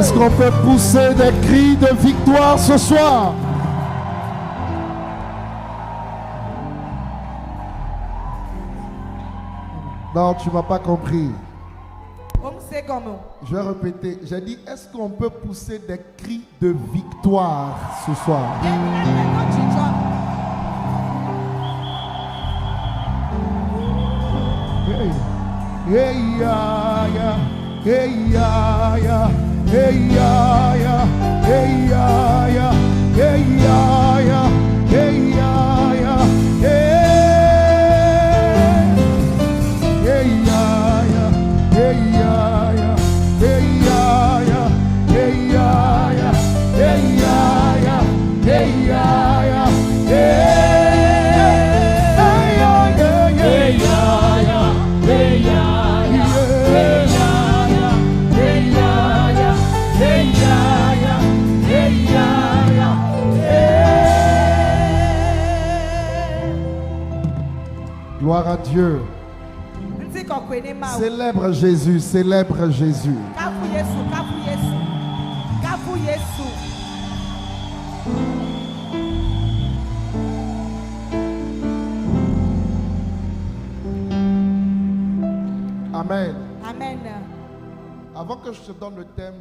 Est-ce qu'on peut pousser des cris de victoire ce soir? Non, tu ne m'as pas compris. Je vais répéter. J'ai dit, est-ce qu'on peut pousser des cris de victoire ce soir? Hey, ya, ya. Hey, ya, ya. Hey, ya, ya. Hey, ya, ya. Hey, ya, ya. Hey, ya, ya. Hey, ya, ya. Hey, ya, ya. Hey, ya, ya. Hey, ya, ya. Hey, ya, ya. Hey, ya, ya. Gloire à Dieu. Célèbre Jésus, célèbre Jésus. Amen. Amen. Avant que je te donne le thème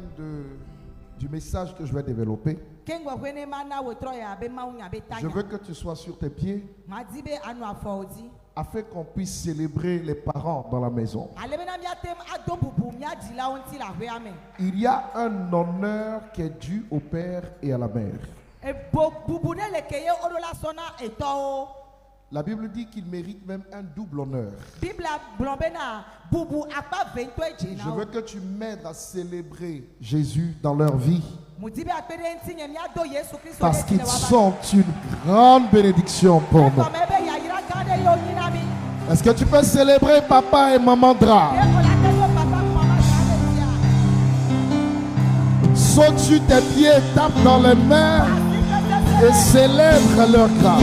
du message que je vais développer, je veux que tu sois sur tes pieds afin qu'on puisse célébrer les parents dans la maison. Il y a un honneur qui est dû au père et à la mère. La Bible dit qu'il mérite même un double honneur. Je veux que tu m'aides à célébrer Jésus dans leur vie, parce qu'ils sont une grande bénédiction pour nous. Est-ce que tu peux célébrer papa et maman Dra? Saute sur tes pieds, tape dans les mains et célèbre leur grâce.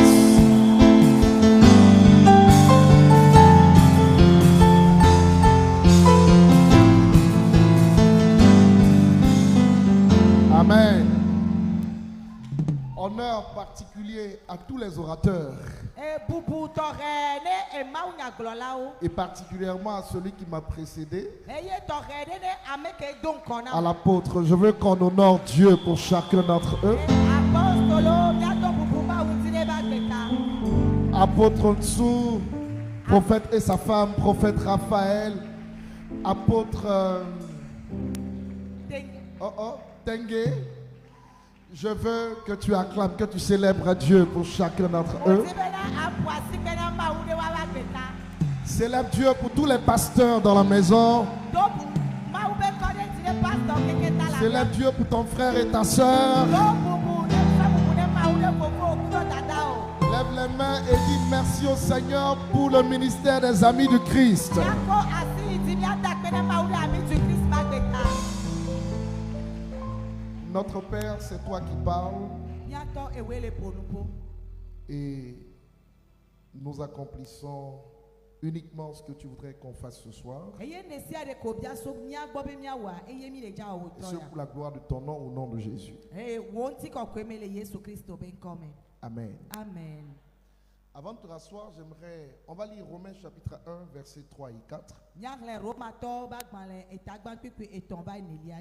Amen. Honneur particulier à tous les orateurs. Et particulièrement à celui qui m'a précédé, à l'apôtre. Je veux qu'on honore Dieu pour chacun d'entre eux. Apôtre Nsou, prophète et sa femme, prophète Raphaël, apôtre Tengue. Je veux que tu acclames, que tu célèbres Dieu pour chacun d'entre eux. Célèbre Dieu pour tous les pasteurs dans la maison. Célèbre Dieu pour ton frère et ta soeur. Lève les mains et dis merci au Seigneur pour le ministère des Amis du Christ. Notre Père, c'est toi qui parles. Et nous accomplissons uniquement ce que tu voudrais qu'on fasse ce soir. Et c'est pour la gloire de ton nom, au nom de Jésus. Amen. Amen. Avant de te rasseoir, on va lire Romains chapitre 1, versets 3 et 4.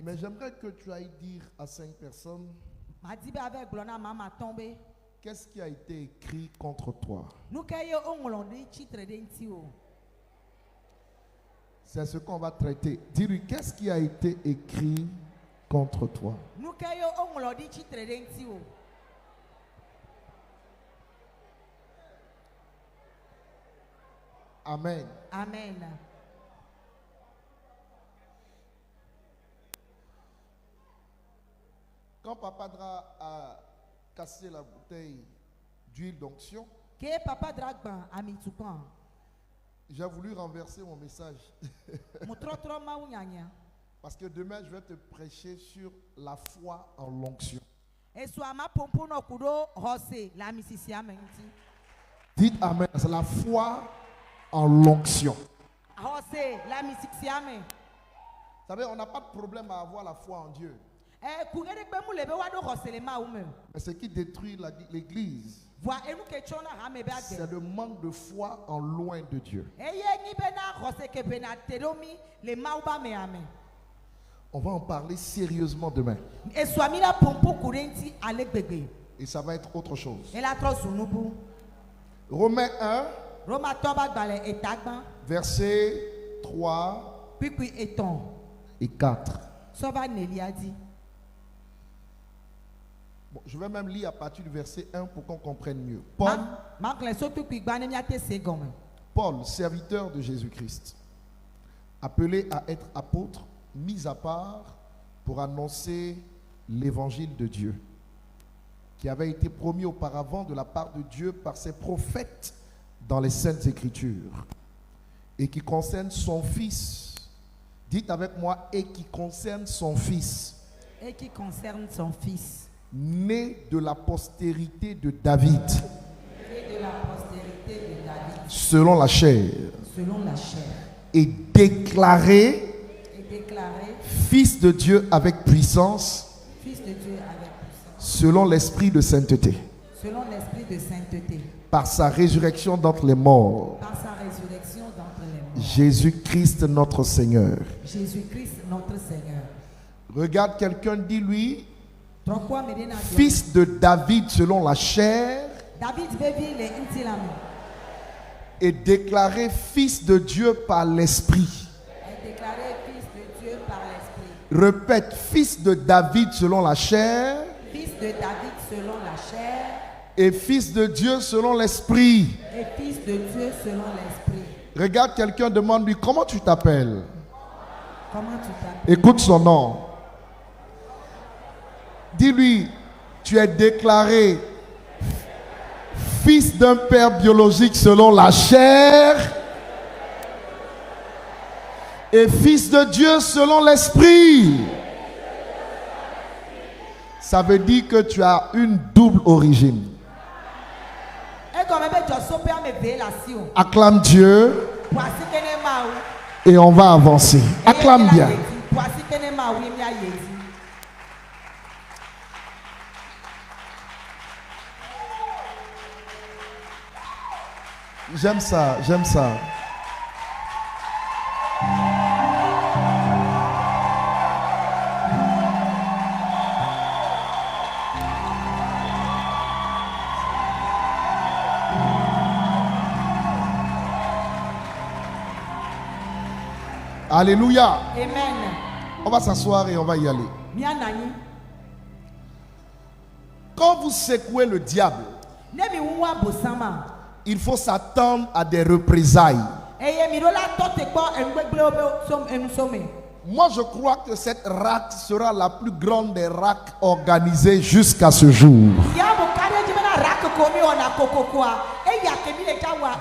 Mais j'aimerais que tu ailles dire à 5 personnes qu'est-ce qui a été écrit contre toi. C'est ce qu'on va traiter. Dis-lui, qu'est-ce qui a été écrit contre toi. Amen. Amen. Quand Papa Dra a cassé la bouteille d'huile d'onction, j'ai voulu renverser mon message. Parce que demain, je vais te prêcher sur la foi en l'onction. Dites Amen. C'est la foi en l'onction. Vous savez, on n'a pas de problème à avoir la foi en Dieu. Mais ce qui détruit l'église, c'est le manque de foi en loin de Dieu. On va en parler sérieusement demain. Et ça va être autre chose. Romains 1, versets 3 et 4. Bon, je vais même lire à partir du verset 1 pour qu'on comprenne mieux. Paul, serviteur de Jésus-Christ, appelé à être apôtre, mis à part pour annoncer l'évangile de Dieu, qui avait été promis auparavant de la part de Dieu par ses prophètes dans les Saintes Écritures, et qui concerne son Fils. Dites avec moi, et qui concerne son Fils. Et qui concerne son Fils. Né de la postérité de David. Et de la postérité de David. Selon la chair. Selon la chair. Et déclaré. Fils de Dieu avec puissance. Fils de Dieu avec puissance. Selon l'esprit de sainteté. Selon l'esprit de sainteté. Par sa résurrection d'entre les morts. Par sa résurrection d'entre les morts. Jésus-Christ notre Seigneur. Jésus-Christ notre Seigneur. Regarde quelqu'un, dis-lui, fils de David selon la chair, et déclaré fils de Dieu par l'esprit. Répète, fils de David selon la chair, fils de David selon la chair, et fils de Dieu selon l'esprit. Et fils de Dieu selon l'esprit. Regarde quelqu'un, demande-lui, comment tu t'appelles? Comment tu t'appelles? Écoute son nom. Dis-lui, tu es déclaré fils d'un père biologique selon la chair et fils de Dieu selon l'esprit. Ça veut dire que tu as une double origine. Acclame Dieu et on va avancer. Acclame bien. J'aime ça, j'aime ça. Alléluia. Amen. On va s'asseoir et on va y aller. Quand vous secouez le diable, il faut s'attendre à des représailles. Moi, je crois que cette racte sera la plus grande des ractes organisées jusqu'à ce jour.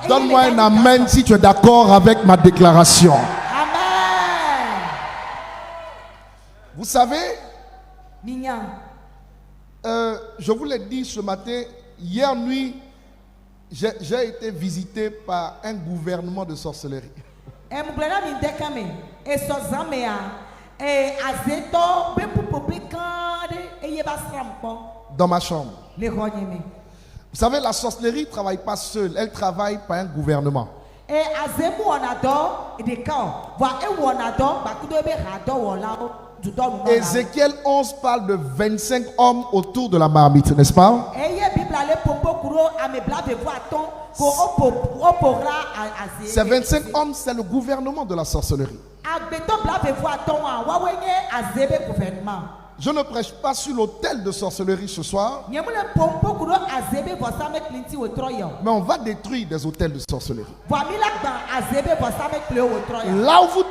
Donne-moi un amen si tu es d'accord avec ma déclaration. Amen. Vous savez, je vous l'ai dit ce matin, hier nuit, j'ai été visité par un gouvernement de sorcellerie. Dans ma chambre. Vous savez, la sorcellerie ne travaille pas seule, elle travaille par un gouvernement. Ézéchiel 11 parle de 25 hommes autour de la marmite, n'est-ce pas? 25 hommes, c'est le gouvernement de la sorcellerie. Je ne prêche pas sur l'autel de sorcellerie ce soir, mais on va détruire des autels de sorcellerie. Là où vous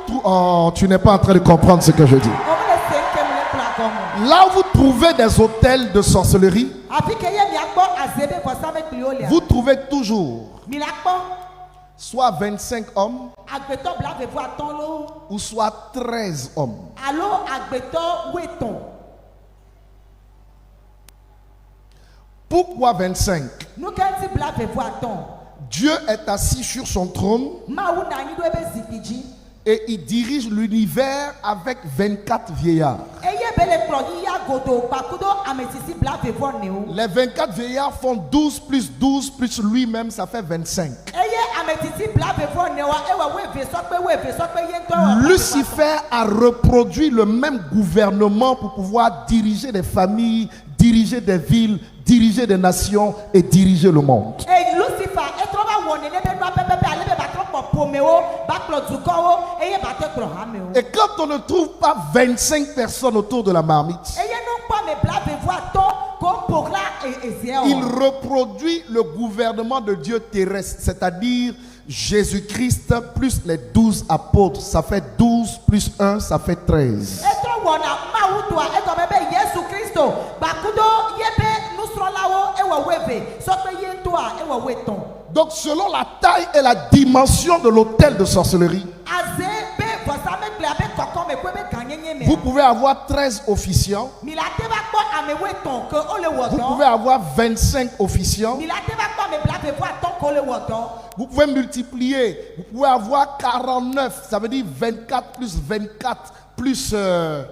tu n'es pas en train de comprendre ce que je dis. Là où vous trouvez des autels de sorcellerie, vous trouvez toujours soit 25 hommes ou soit 13 hommes. Pourquoi 25? Dieu est assis sur son trône et il dirige l'univers avec 24 vieillards. Les 24 vieillards font 12 plus 12 plus lui-même, ça fait 25. Lucifer a reproduit le même gouvernement pour pouvoir diriger des familles, diriger des villes, diriger des nations et diriger le monde. Et quand on ne trouve pas 25 personnes autour de la marmite, il reproduit le gouvernement de Dieu terrestre, c'est-à-dire Jésus-Christ plus les 12 apôtres. Ça fait 12 plus 1, ça fait 13. Donc selon la taille et la dimension de l'hôtel de sorcellerie, vous pouvez avoir 13 officiants, vous pouvez avoir 25 officiants, vous pouvez multiplier, vous pouvez avoir 49, ça veut dire 24 plus 24 plus 1.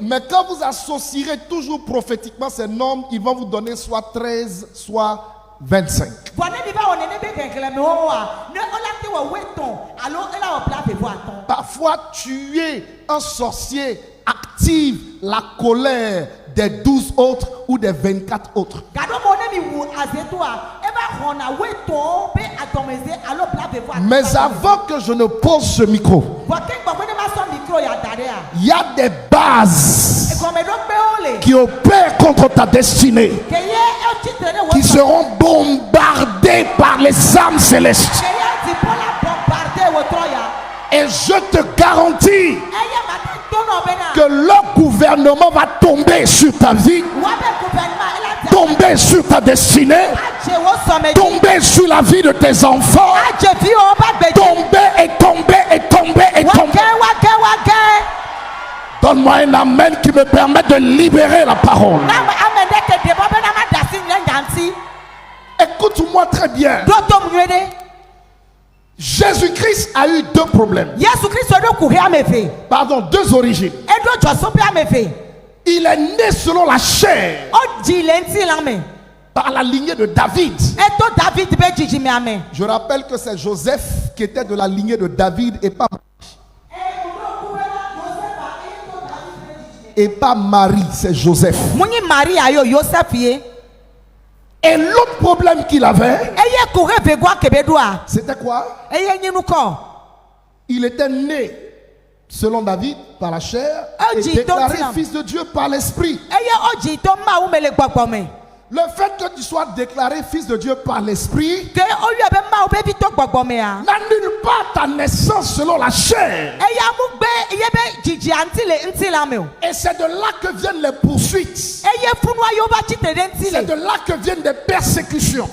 Mais quand vous associerez toujours prophétiquement ces nombres, ils vont vous donner soit 13, soit 25. Parfois, tuer un sorcier active la colère des 12 autres ou des 24 autres. Mais avant que je ne pose ce micro, il y a des bases qui opèrent contre ta destinée, qui seront bombardées par les âmes célestes. Et je te garantis que leur gouvernement va tomber sur ta vie, tomber sur ta destinée, tomber sur la vie de tes enfants, tomber et tomber et tomber et tomber. Donne-moi un amen qui me permet de libérer la parole. Écoute-moi très bien. Jésus-Christ a eu deux problèmes. Pardon, deux origines. Il est né selon la chair, par la lignée de David. Je rappelle que c'est Joseph qui était de la lignée de David et pas Marie, c'est Joseph. Et l'autre problème qu'il avait, c'était quoi? Il était né selon David par la chair et déclaré fils de Dieu par l'esprit. Le fait que tu sois déclaré fils de Dieu par l'esprit n'annule pas ta naissance selon la chair. Et c'est de là que viennent les poursuites. C'est de là que viennent des persécutions.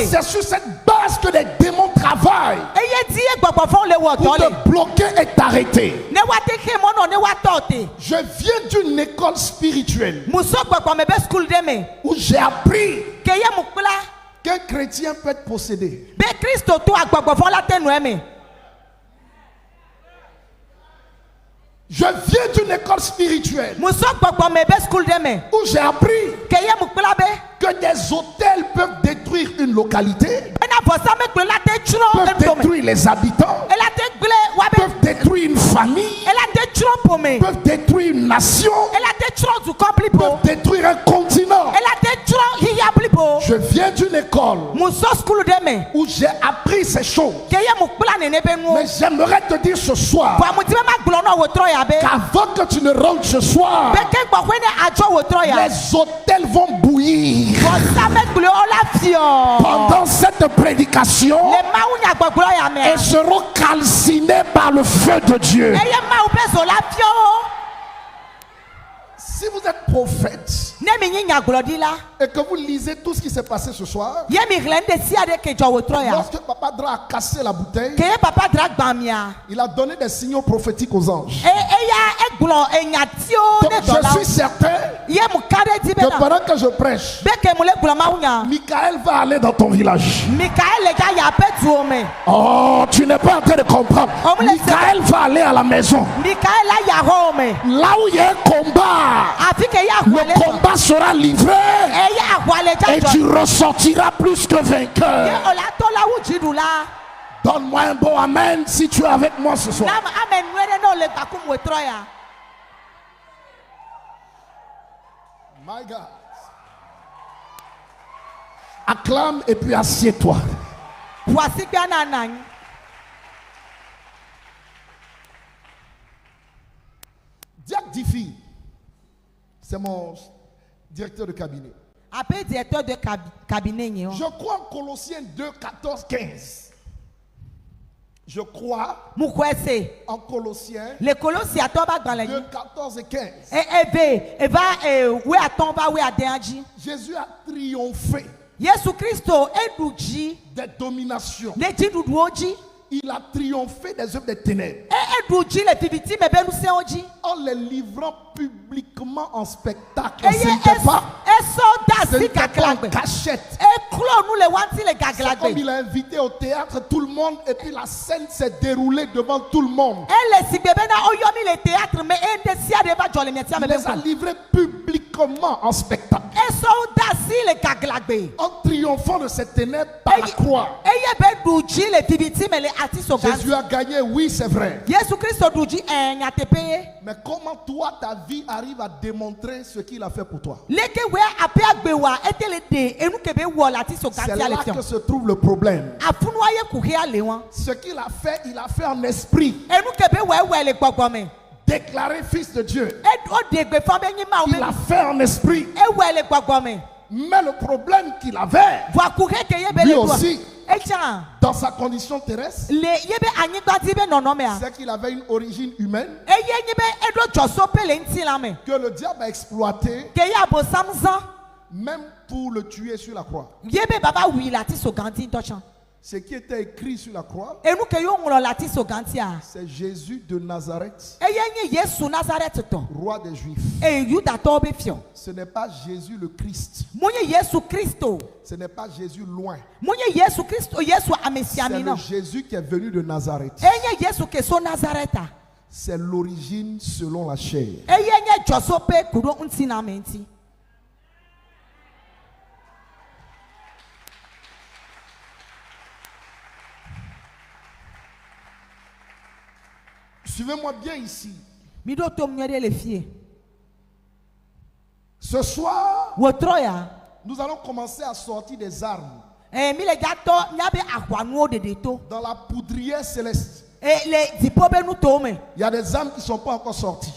C'est sur cette base que les démons travaillent pour te bloquer et t'arrêter. Je viens d'une école spirituelle où j'ai appris qu'un chrétien peut être possédé. Je viens d'une école spirituelle où j'ai appris que des hôtels peuvent détruire une localité, peuvent détruire les habitants, peuvent détruire une famille, peuvent détruire une nation, peuvent détruire un continent. Je viens d'une école où j'ai appris ces choses. Mais j'aimerais te dire ce soir qu'avant que tu ne rentres ce soir, les hôtels vont bouillir. Pendant cette prédication, et seront calcinés par le feu de Dieu. Si vous êtes prophète et que vous lisez tout ce qui s'est passé ce soir, lorsque Papa Dra a cassé la bouteille, il a donné des signaux prophétiques aux anges. Donc je suis certain que pendant que je prêche, Michael va aller dans ton village. Oh, tu n'es pas en train de comprendre. Michael va aller à la maison. Là où il y a un combat, le combat sera livré et tu ressortiras plus que vainqueur. Donne-moi un bon amen si tu es avec moi ce soir. My God. Acclame et puis assieds-toi. Diak Diffie, c'est mon directeur de cabinet. Je crois en Colossiens 2, 14, 15. Je crois en Colossiens 2, 14 et 15. Jésus a triomphé des dominations. Il a triomphé des œuvres des ténèbres en les livrant publiquement en spectacle. Ce n'était pas en cachette. C'est comme il a invité au théâtre tout le monde et puis la scène s'est déroulée devant tout le monde. Il les a livrés publiquement en spectacle. En triomphant de cette ténèbres par la croix. Jésus a gagné, oui, c'est vrai. Mais comment toi, ta vie arrive à démontrer ce qu'il a fait pour toi? C'est là que se trouve le problème. Ce qu'il a fait en esprit. Déclaré fils de Dieu. Il a fait en esprit. Mais le problème qu'il avait, lui aussi, dans sa condition terrestre, c'est qu'il avait une origine humaine que le diable a exploité même pour le tuer sur la croix. Ce qui était écrit sur la croix, c'est Jésus de Nazareth, roi des Juifs. Ce n'est pas Jésus le Christ. Ce n'est pas Jésus loin. C'est le Jésus qui est venu de Nazareth. C'est l'origine selon la chair. Suivez-moi bien ici. Ce soir, nous allons commencer à sortir des armes dans la poudrière céleste. Il y a des armes qui ne sont pas encore sorties.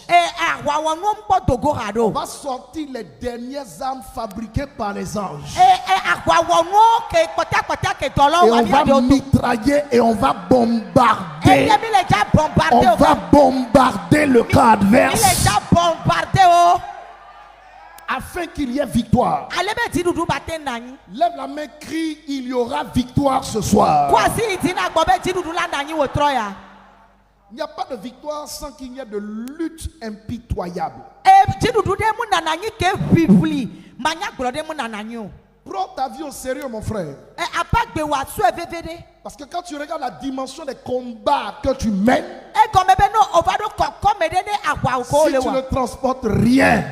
On va sortir les dernières armes fabriquées par les anges. Et on va mitrailler et on va bombarder. On va bombarder le camp adverse afin qu'il y ait victoire. Lève la main, crie, il y aura victoire ce soir. Il n'y a pas de victoire sans qu'il y ait de lutte impitoyable. Prends ta vie au sérieux, mon frère. Parce que quand tu regardes la dimension des combats que tu mènes, si tu ne transportes rien,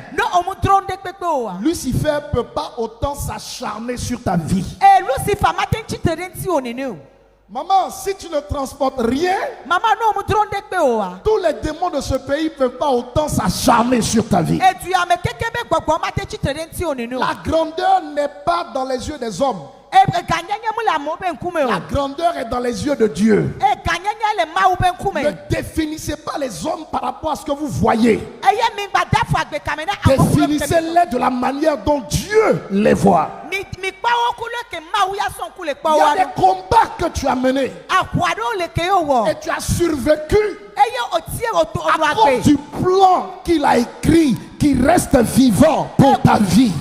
Lucifer ne peut pas autant s'acharner sur ta vie. Maman, si tu ne transportes rien, tous les démons de ce pays ne peuvent pas autant s'acharner sur ta vie. La grandeur n'est pas dans les yeux des hommes. La grandeur est dans les yeux de Dieu. Ne définissez pas les hommes par rapport à ce que vous voyez. Définissez-les de la manière dont Dieu les voit. Il y a des combats que tu as menés et tu as survécu à cause du plan qu'il a écrit qui reste vivant pour ta vie.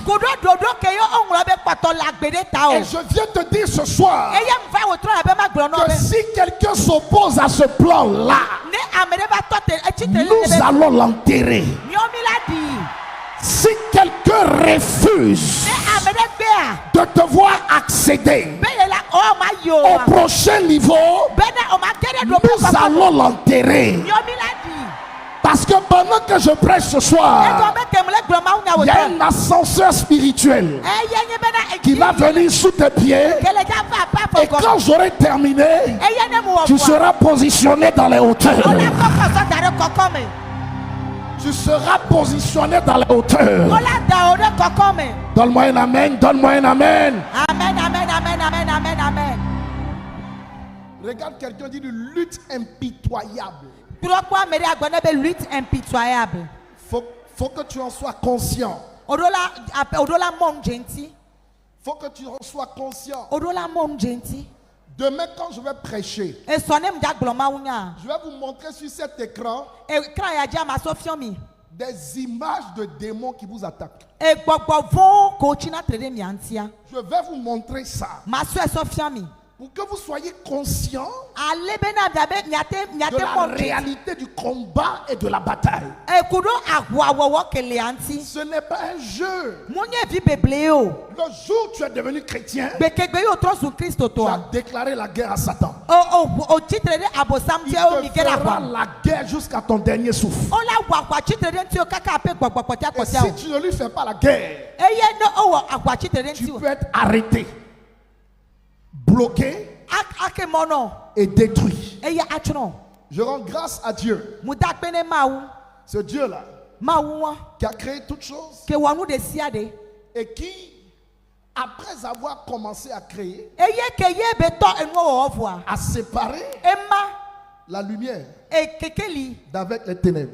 Et je viens te dire ce soir que si quelqu'un s'oppose à ce plan-là, nous allons l'enterrer. Si quelqu'un refuse de te voir accéder au prochain niveau, nous allons l'enterrer. Parce que pendant que je prêche ce soir, il y a un ascenseur spirituel qui va venir sous tes pieds. Et quand j'aurai terminé, tu seras positionné dans les hauteurs. Tu seras positionné dans les hauteurs. Donne-moi un amen, donne-moi un amen. Amen, amen, amen, amen, amen, amen. Regarde quelqu'un dit une lutte impitoyable. Lutte impitoyable. Faut que tu en sois conscient. Faut que tu en sois conscient. Demain, quand je vais prêcher, je vais vous montrer sur cet écran des images de démons qui vous attaquent. Je vais vous montrer ça pour que vous soyez conscient de la réalité du combat et de la bataille. Ce n'est pas un jeu. Le jour où tu es devenu chrétien, tu as déclaré la guerre à Satan. Il te fera la guerre jusqu'à ton dernier souffle. Et si tu ne lui fais pas la guerre, tu peux être arrêté, bloqué et détruit. Je rends grâce à Dieu. Ce Dieu-là qui a créé toutes choses et qui, après avoir commencé à créer, a séparé la lumière d'avec les ténèbres.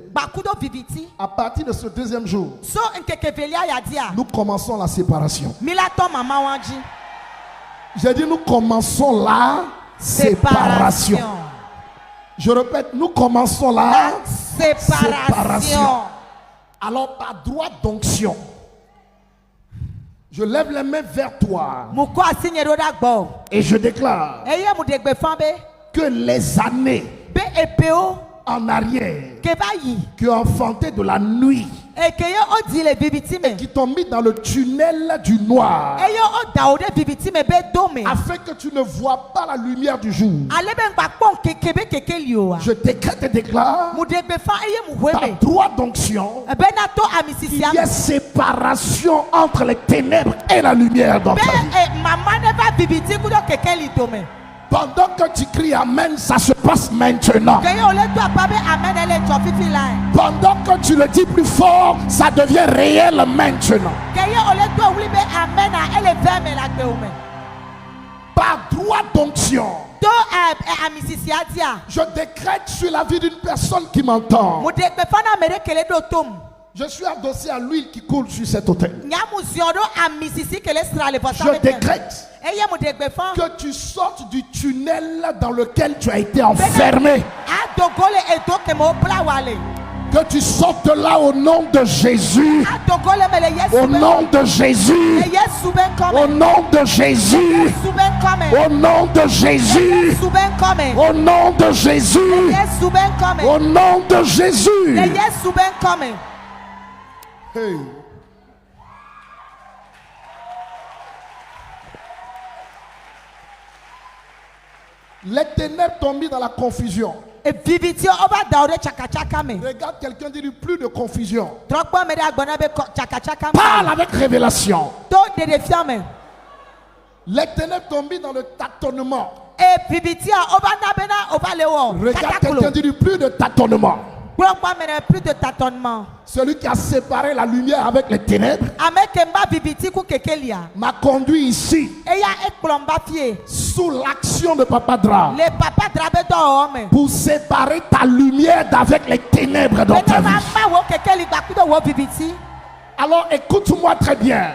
À partir de ce deuxième jour, nous commençons la séparation. J'ai dit nous commençons la séparation. Je répète, nous commençons la séparation. Alors par droit d'onction, je lève les mains vers toi et je déclare que les années en arrière qui ont enfanté de la nuit et qui t'ont mis dans le tunnel du noir afin que tu ne vois pas la lumière du jour, je décrète et déclare par droit d'onction qu'il y ait séparation entre les ténèbres et la lumière dans ta vie. Pendant que tu cries Amen, ça se passe maintenant. Pendant que tu le dis plus fort, ça devient réel maintenant. Par droit d'onction, je décrète sur la vie d'une personne qui m'entend. Je suis adossé à l'huile qui coule sur cet autel. Je décrète que tu sortes du tunnel dans lequel tu as été enfermé. Que tu sortes de là au nom de Jésus. Au nom de Jésus. Au nom de Jésus. Au nom de Jésus. Au nom de Jésus. Au nom de Jésus. Hey. Les ténèbres t'ont mis dans la confusion. Regarde quelqu'un, dit plus de confusion. Parle avec révélation. Les ténèbres t'ont mis dans le tâtonnement. Regarde quelqu'un, dit plus de tâtonnement. Plus de tâtonnement. Celui qui a séparé la lumière avec les ténèbres m'a conduit ici sous l'action de Papa Dra pour séparer ta lumière d'avec les ténèbres dans ta vie. Alors écoute-moi très bien.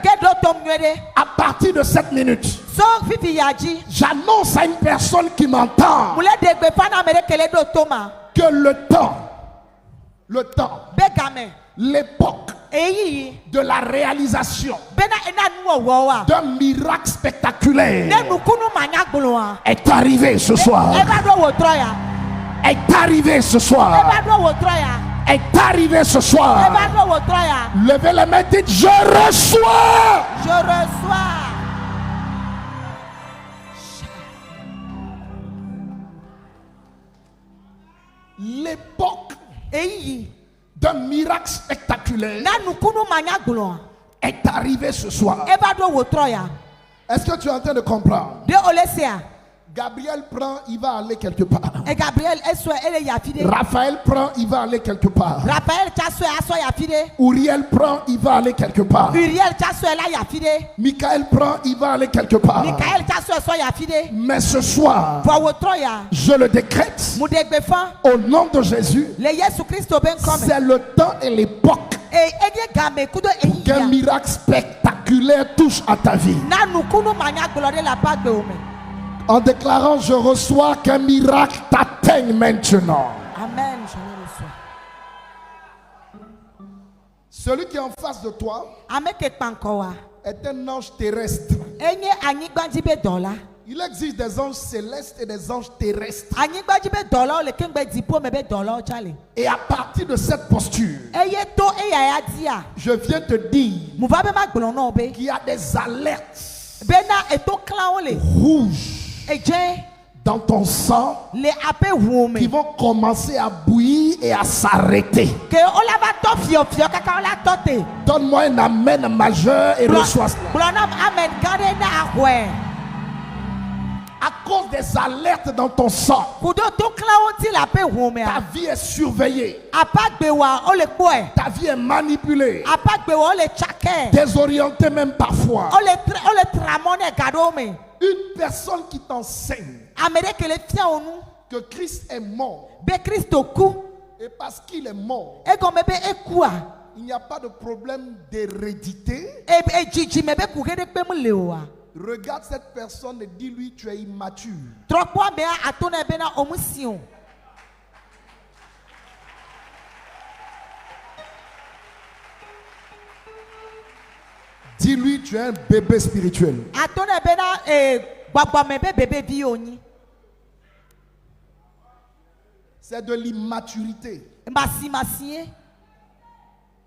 À partir de cette minute, j'annonce à une personne qui m'entend que le temps, l'époque de la réalisation d'un miracle spectaculaire est arrivé ce soir. est arrivé ce Eba soir. do wo troya. Est arrivé ce Eba soir. do wo troya. Levez les mains, dites je reçois. Je reçois. L'époque Eyi. d'un miracle spectaculaire Na nukunu manya glo. est arrivée ce soir. Eba do wo troya. Est-ce que tu es en train de comprendre? De olesia. Gabriel prend, il va aller quelque part. Et Gabriel eswe ele yafide. Raphaël prend, il va aller quelque part. Raphaël chaso aso yafide. Uriel prend, il va aller quelque part. Uriel chaso la yafide. Michael prend, il va aller quelque part. Michael chaso so yafide. Mais ce soir, Wa wo troya. je le décrète Mudegbefa. au nom de Jésus. Le Yesu Christo ben come. C'est le temps et l'époque E edie game kudo eyi. qu'un miracle spectaculaire touche à ta vie. Na nukunu manya glo de la part de ome. En déclarant, je reçois qu'un miracle t'atteigne maintenant. Amen. Je le reçois. Celui qui est en face de toi Ameke pankowa. est un ange terrestre. Enye anyigbanji be dola. Il existe des anges célestes et des anges terrestres. Anyigbanji be dola o le kengbe dipo me be dola o chale. Et à partir de cette posture, Eye to eya ya dia. je viens te dire Muva be ma gbolo no be. qu'il y a des alertes Bena eto clan ole. rouges Eje dans ton sang le ape wume. qui vont commencer à bouillir et à s'arrêter. Que ola va to fio fio kaka ola tote. Donne-moi un amen majeur et reçois cela. Blonam amen gade na ahwe. À cause des alertes dans ton sang, Kudo to clan on ti la pe wume ta a. vie est surveillée. Apa gbewa ole poe. Ta vie est manipulée, Apa gbewa ole chake. désorientée même parfois. Ole tramone gado me. Une personne qui t'enseigne Amérique le fia onu. que Christ est mort, Be Christo ku. et parce qu'il est mort, E gome be ekua. il n'y a pas de problème d'hérédité. E jiji me be kugede pe mu lewa. Regarde cette personne et dis-lui tu es immature. Trokwa me atona be na omusion. Dis-lui tu es un bébé spirituel. Atona be na gbagba me be bebe bi oni. C'est de l'immaturité. Mbasi masie.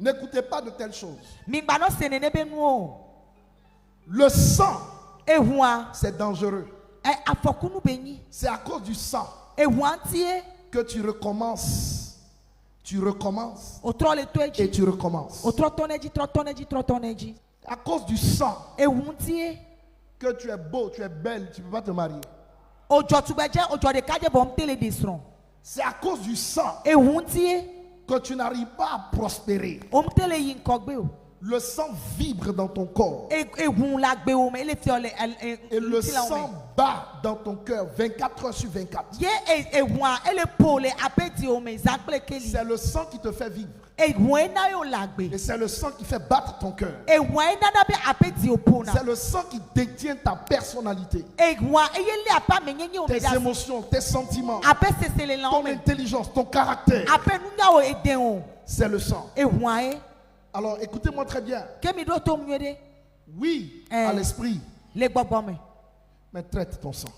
N'écoutez pas de telles choses. Mi gba no senene be nu o. Le sang, Ehua. c'est dangereux. E afokunu be ni. C'est à cause du sang Ehua tie. que tu recommences. Tu recommences Otro le to et eji. tu recommences. Otro toneji, tro toneji, tro toneji. À cause du sang Ehun tie. que tu es beau, tu es belle, tu ne peux pas te marier. Ojo tugbeje, ojo de kaje bom tele disron. C'est à cause du sang Ehun tie. que tu n'arrives pas à prospérer. Om tele yin kogbe o. Le sang vibre dans ton corps. Ehun la gbe o me ele fi ole Et le sang bat dans ton cœur 24 heures sur 24. Ye ehun ele pole apeti o me zakple keli. C'est le sang qui te fait vivre. Ehun na yo la gbe. Et c'est le sang qui fait battre ton cœur. Ehun na na be apeti o pona. C'est le sang qui détient ta personnalité, Ehun eyele apa menyenye o me tes da. émotions, tes sentiments, Ape sesele la o ton me. intelligence, ton caractère. Ape nunya o eden o. C'est le sang. Ehun e. Alors écoutez-moi très bien. Kemi do to mwede. Oui, à l'esprit, Le gbogbo me. mais traite ton sang.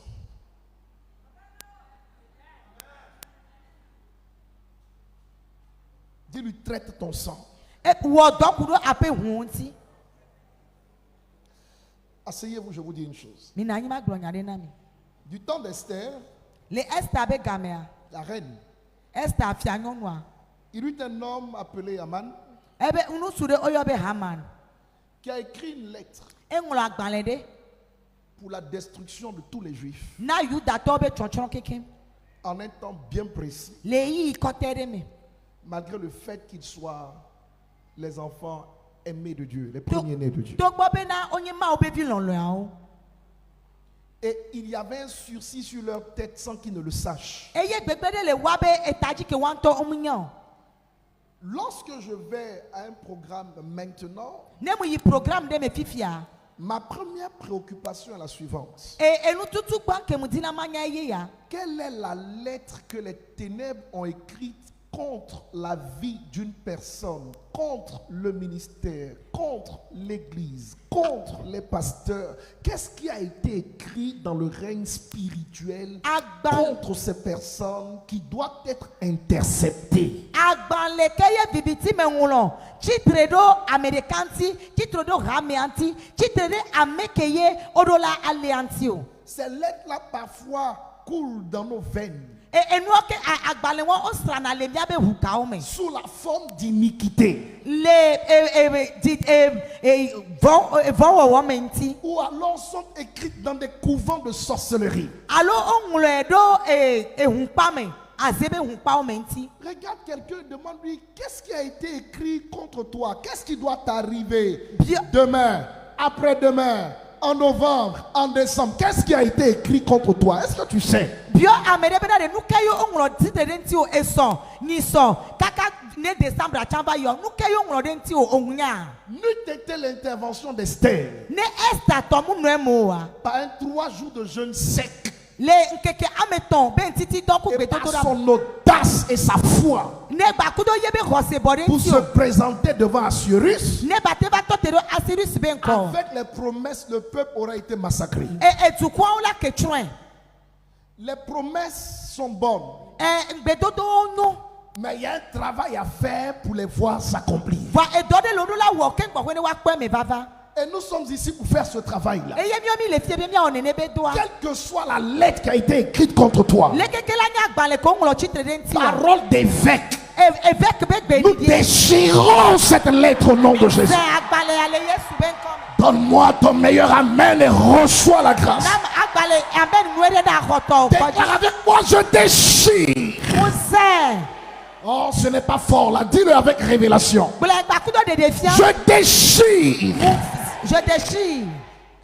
Dis-lui, traite ton sang. E wo do kudo ape hun ti. Asseyez-vous, je vous dis une chose. Mi na nyima glo nyade na mi. Du temps d'Esther, Le Esther be gamea. la reine, Esther afia nyonua. il y eut un homme appelé Aman Ebe unu sude oyo be Haman. qui a écrit une lettre Englo agbale de. pour la destruction de tous les Juifs Na Yuda to be chonchon keke. en un temps bien précis, Le yi kote de me. malgré le fait qu'ils soient les enfants aimés de Dieu, les premiers-nés de Dieu. To gbo be na onye ma obe vi lon lo an. Et il y avait un sursis sur leur tête sans qu'ils ne le sachent. Eye gbegbe de le wa be etaji ke wan to omunyan. Lorsque je vais à un programme maintenant, Ne mu yi programme de me fifia. ma première préoccupation est la suivante. E enu tutu gban ke mu dina manya ye ya. Quelle est la lettre que les ténèbres ont écrite contre la vie d'une personne, contre le ministère, contre l'église, contre les pasteurs, qu'est-ce qui a été écrit dans le règne spirituel contre ces personnes qui doivent être interceptées? Ces lettres-là parfois coulent dans nos veines sous la forme d'iniquité. Ou alors sont écrites dans des couvents de sorcellerie. Regarde quelqu'un et demande-lui qu'est-ce qui a été écrit contre toi? Qu'est-ce qui doit t'arriver demain, après-demain, en novembre, en décembre? Qu'est-ce qui a été écrit contre toi? Est-ce que tu sais? N'eût été l'intervention d'Esther par un 3 jours de jeûne sec, et par son audace et sa foi pour se présenter devant Assuérus, avec les promesses, le peuple aura été massacré. Les promesses sont bonnes, mais il y a un travail à faire pour les voir s'accomplir. Et nous sommes ici pour faire ce travail-là. Quelle que soit la lettre qui a été écrite contre toi, parole d'évêque, nous déchirons cette lettre au nom de Jésus. Donne-moi ton meilleur amen et reçois la grâce. Déclare avec moi, je déchire. Oh, ce n'est pas fort là, dis-le avec révélation. Je déchire. Je déchire.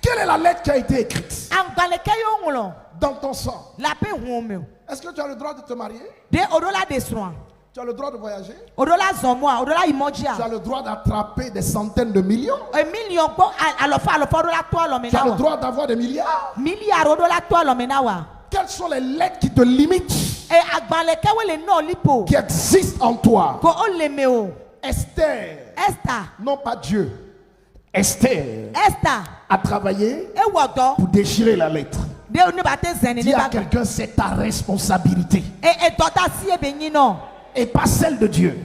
Quelle est la lettre qui a été écrite dans ton sang? Est-ce que tu as le droit de te marier? Tu as le droit de voyager? Tu as le droit d'attraper des centaines de millions? Tu as le droit d'avoir des milliards? Quelles sont les lettres qui te limitent, qui existent en toi? Esther, non pas Dieu. Esther a travaillé pour déchirer la lettre. Dis à quelqu'un, c'est ta responsabilité et pas celle de Dieu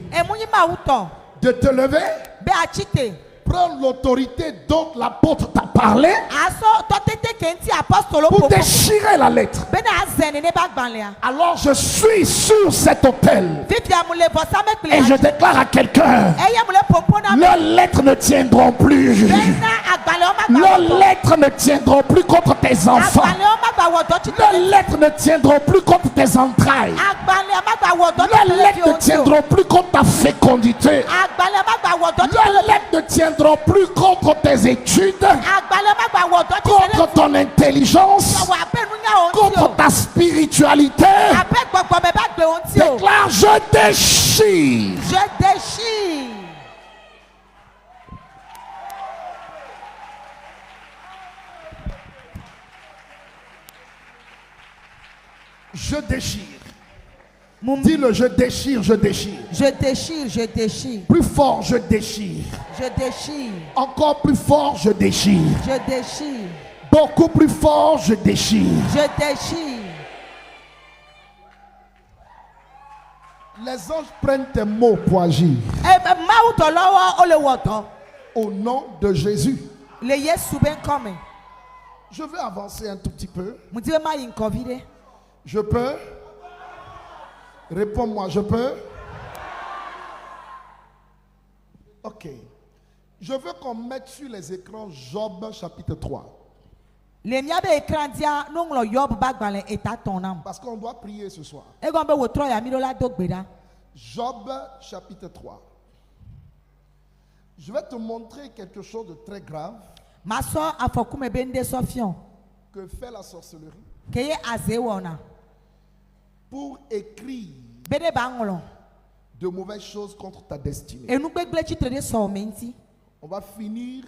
de te lever, prendre l'autorité dont l'apôtre t'a parlé pour déchirer la lettre. Alors je suis sur cet autel et je déclare à quelqu'un, leurs lettres ne tiendront plus. Leurs lettres ne tiendront plus contre tes enfants. Leurs lettres ne tiendront plus contre tes entrailles. Leurs lettres ne tiendront plus contre ta fécondité. Leurs lettres ne tiendront plus contre tes études, contre ton intelligence, contre ta spiritualité. Déclare, je déchire. Je déchire. Je déchire. Dis-le, je déchire, je déchire. Je déchire, je déchire. Plus fort, je déchire. Je déchire. Encore plus fort, je déchire. Je déchire. Beaucoup plus fort, je déchire. Je déchire. Les anges prennent tes mots pour agir. Au nom de Jésus. Je vais avancer un tout petit peu. Je peux? Réponds-moi, je peux? Ok. Je veux qu'on mette sur les écrans Job chapitre 3. Parce qu'on doit prier ce soir. Job chapitre 3. Je vais te montrer quelque chose de très grave que fait la sorcellerie pour écrire de mauvaises choses contre ta destinée. On va finir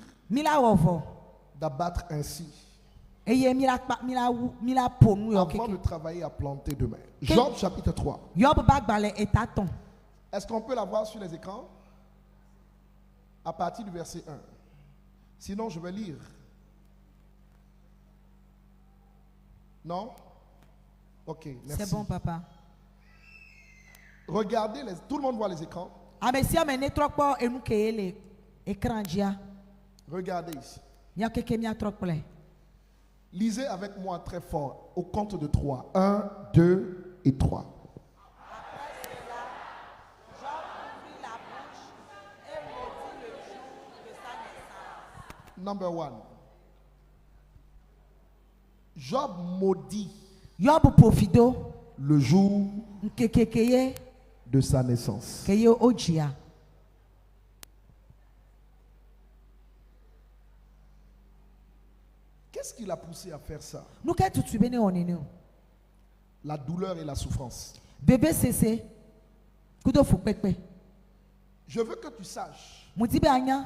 d'abattre ainsi avant de travailler à planter demain. Job chapitre 3. Est-ce qu'on peut la voir sur les écrans? À partir du verset 1. Sinon, je vais lire. Non? Ok, merci. C'est bon, papa. Regardez, tout le monde voit les écrans. Amesi amene trokpo enu kele écran dia. Regardez ici. Ya keke mia trokple. Lisez avec moi très fort au compte de 3. 1, 2 et 3. Number 1. Job maudit Yob profido le jour nkekekeye de sa naissance. keye ojia. Qu'est-ce qui l'a poussé à faire ça? Nou ke tutu bene onene o. La douleur et la souffrance. Bébé cessé. Kudo fukpekpe. Je veux que tu saches Mudibe anya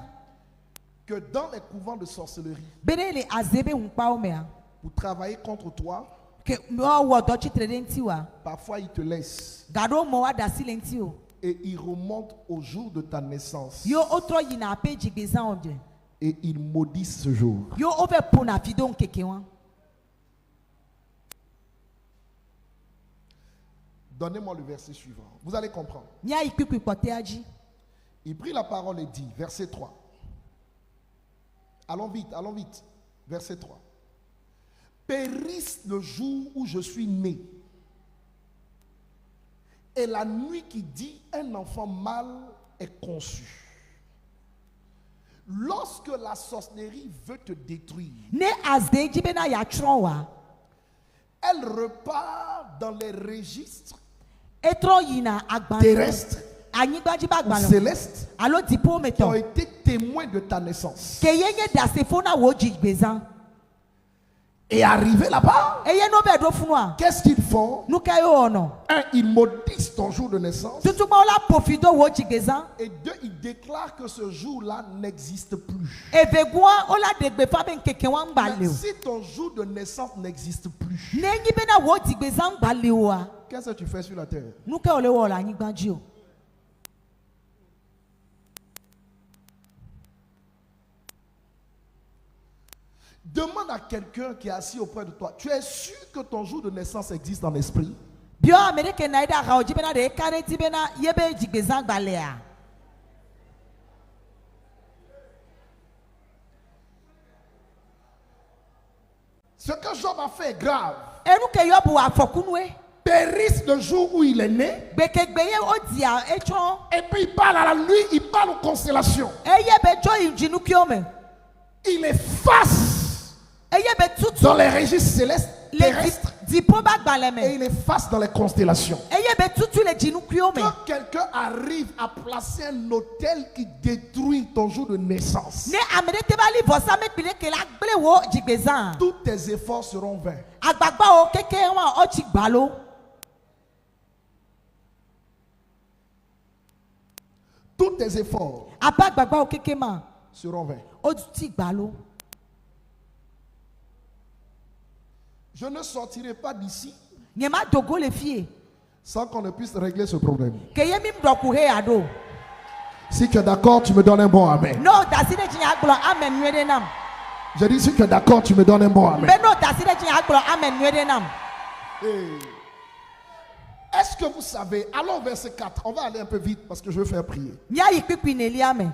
que dans les couvents de sorcellerie, bene le azebe unpa o mea. pour travailler contre toi, Ke mo wo do chitre denti wa. parfois ils te laissent Gado mo wa dasi lenti o. et ils remontent au jour de ta naissance Yo otro yina ape jigbezan onde. et ils maudissent ce jour. Yo ove pona fido nkeke wan. Donnez-moi le verset suivant. Vous allez comprendre. Nya ikwiku pote aji. Il prit la parole et dit, verset 3. Allons vite. Verset 3. Périsse le jour où je suis né, et la nuit qui dit un enfant mâle est conçu. Lorsque la sorcellerie veut te détruire, Ne azde jibena ya tron wa. elle repart dans les registres Etro yina agban. terrestres Anyigba jiba ou agban. célestes Alo dipo qui ont meto. été témoins de ta naissance. Ke yenye dase fona wo jigbezan. Et arrivé là-bas, Eye no be do funwa. qu'est-ce qu'ils font? Nou ke yo ono. Un, ils maudissent ton jour de naissance. Tutu ma la profido wo jigbezan. Et deux, ils déclarent que ce jour-là n'existe plus. Evegwa ola degbe fa ben keke wan Mais gbale o. si ton jour de naissance n'existe plus, Ne nyibena wo jigbezan gbale o a. qu'est-ce que tu fais sur la terre? Nou ke ole wo la anyigba ji o. Demande à quelqu'un qui est assis auprès de toi, tu es sûr que ton jour de naissance existe dans l'esprit? Bio Amerike na ida ha o jibena de kare jibena yebe jigbezan gbale a. Ce que Job a fait est grave. Enu ke yobu afokunwe. Périsse le jour où il est né, Bekegbeye odia etron. et puis il parle à la nuit, il parle aux constellations. Eye be jo injinu kiome. Il efface Eye be tutu dans les registres célestes, le terrestres, dipo ba et gbaleme. il efface dans les constellations. Eye be tutu le jinu kiome. Quand quelqu'un arrive à placer un hôtel qui détruit ton jour de naissance, Ne amerete ba li vosa me pile ke la gble wo jigbezan. tous tes efforts seront vains. Agbagba o keke wan o ti gbalo. Tous tes efforts Aba agbagba o keke ma seront vains. o ti gbalo. Je ne sortirai pas d'ici Nyema dogo le fie. sans qu'on ne puisse régler ce problème. Ke ye mi mdoku he ado. Si tu es d'accord, tu me donnes un bon amen. No daside jinya gblo amen nwede nam. Je dis, si tu es d'accord, tu me donnes un bon amen. Be no daside jinya gblo amen nwede nam. Hey. Est-ce que vous savez, allons au verset 4, on va aller un peu vite parce que je veux faire prier. Nya ikpipi ne liame.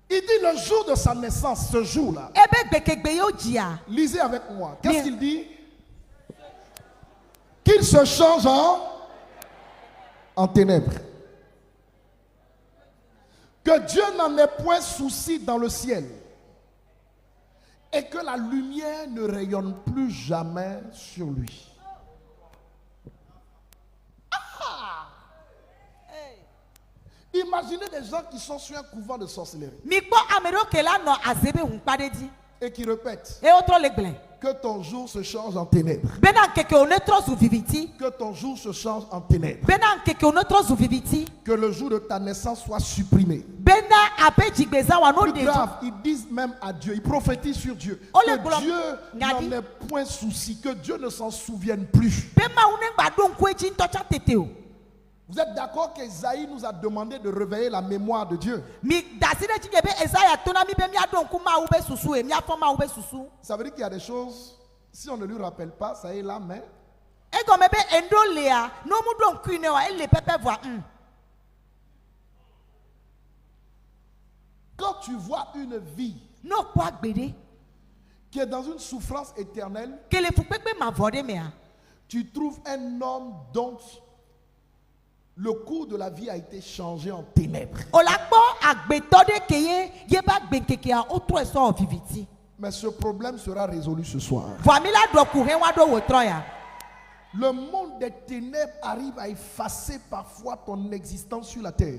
Il dit le jour de sa naissance, ce jour-là. Ebe gbekegbe yo jia. Lisez avec moi. Mais- Qu'est-ce qu'il dit? Qu'il se change en ténèbres. Que Dieu n'en ait point souci dans le ciel. Et que la lumière ne rayonne plus jamais sur lui. Imaginez des gens qui sont sur un couvent de sorcellerie Mikpo amero ke la no azebe hunkpade di. et qui répètent E otro le gble. que ton jour se change en ténèbres. Bena keke onetro zu viviti. Que ton jour se change en ténèbres. Bena keke onetro zu viviti. Que le jour de ta naissance soit supprimé. Bena ape jigbeza wa no Plus de. grave, ils disent même à Dieu, ils prophétisent sur Dieu. Ole Que glo- Dieu Ngadi. n'en ait point souci, que Dieu ne s'en souvienne plus. Bema une gbado nkweji ntocha tete o. Vous êtes d'accord qu'Ésaïe nous a demandé de réveiller la mémoire de Dieu? Ça veut dire qu'il y a des choses, si on ne lui rappelle pas, ça est là, mais quand tu vois une vie qui est dans une souffrance éternelle, tu trouves un homme dont le cours de la vie a été changé en ténèbres. Mais ce problème sera résolu ce soir. Le monde des ténèbres arrive à effacer parfois ton existence sur la terre.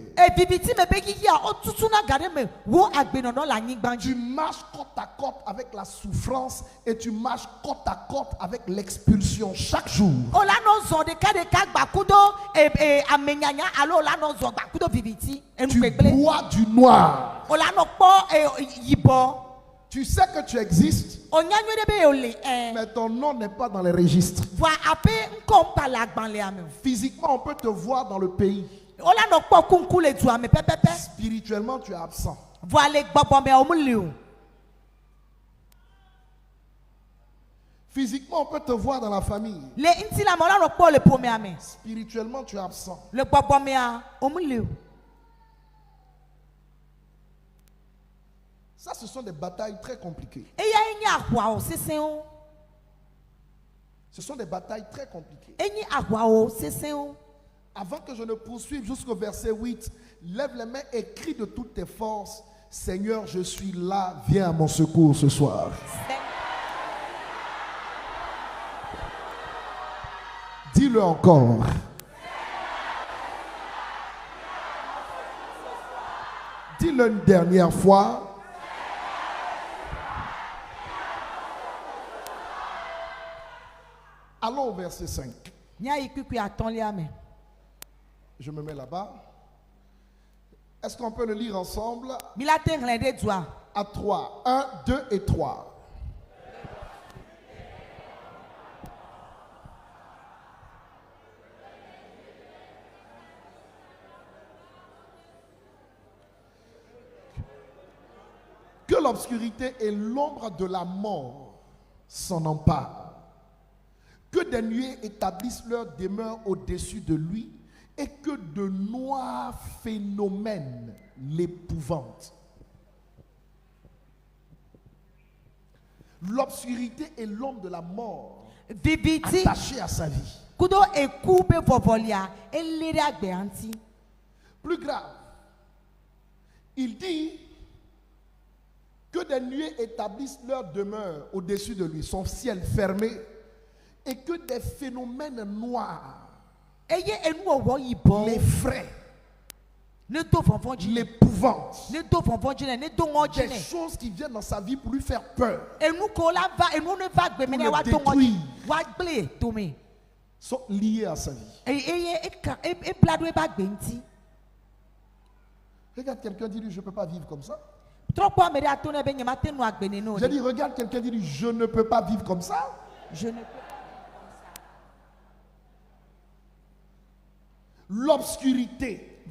Tu marches côte à côte avec la souffrance et tu marches côte à côte avec l'expulsion chaque jour. Tu bois du noir. Tu sais que tu existes, mais ton nom n'est pas dans les registres. Physiquement, on peut te voir dans le pays. Spirituellement, tu es absent. Physiquement, on peut te voir dans la famille. Spirituellement, tu es absent. Ça, ce sont des batailles très compliquées. Ce sont des batailles très compliquées. Avant que je ne poursuive jusqu'au verset 8, lève les mains et crie de toutes tes forces: Seigneur, je suis là, viens à mon secours ce soir. Dis-le encore. Dis-le une dernière fois. Allons au verset 5. Je me mets là-bas. Est-ce qu'on peut le lire ensemble? À 3. 1, 2 et 3. Que l'obscurité et l'ombre de la mort s'en emparent. Que des nuées établissent leur demeure au-dessus de lui et que de noirs phénomènes l'épouvantent. L'obscurité et l'ombre de la mort attachés à sa vie. Plus grave, il dit que des nuées établissent leur demeure au-dessus de lui, son ciel fermé, et que des phénomènes noirs l'effraient, l'épouvantent. Des choses qui viennent dans sa vie pour lui faire peur, pour le détruire, sont liées à sa vie. Regarde quelqu'un, dis-lui: je ne peux pas vivre comme ça. J'ai dit: regarde quelqu'un, dis-lui: je ne peux pas vivre comme ça. Je ne peux. L'obscurité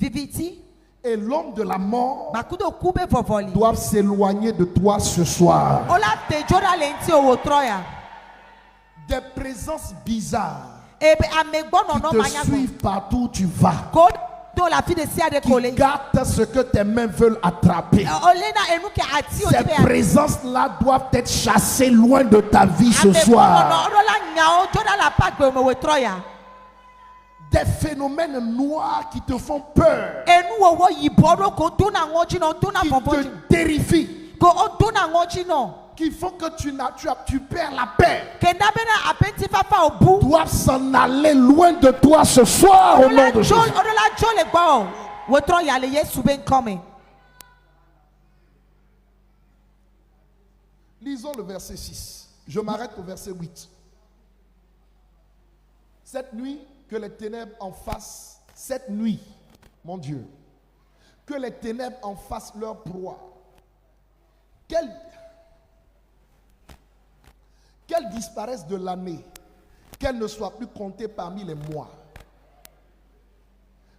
et l'ombre de la mort doivent s'éloigner de toi ce soir. Des présences bizarres qui te suivent partout où tu vas, qui gâtent ce que tes mains veulent attraper. Ces présences-là doivent être chassées loin de ta vie ce soir. Des phénomènes noirs qui te font peur, qui te terrifient, qui font que tu perds la paix, doivent s'en aller loin de toi ce soir au nom de Jésus. Lisons le verset 6. Je m'arrête au verset 8. Cette nuit, que les ténèbres en fassent, cette nuit, mon Dieu, que les ténèbres en fassent leur proie. Qu'elles disparaissent de l'année, qu'elles ne soient plus comptées parmi les mois.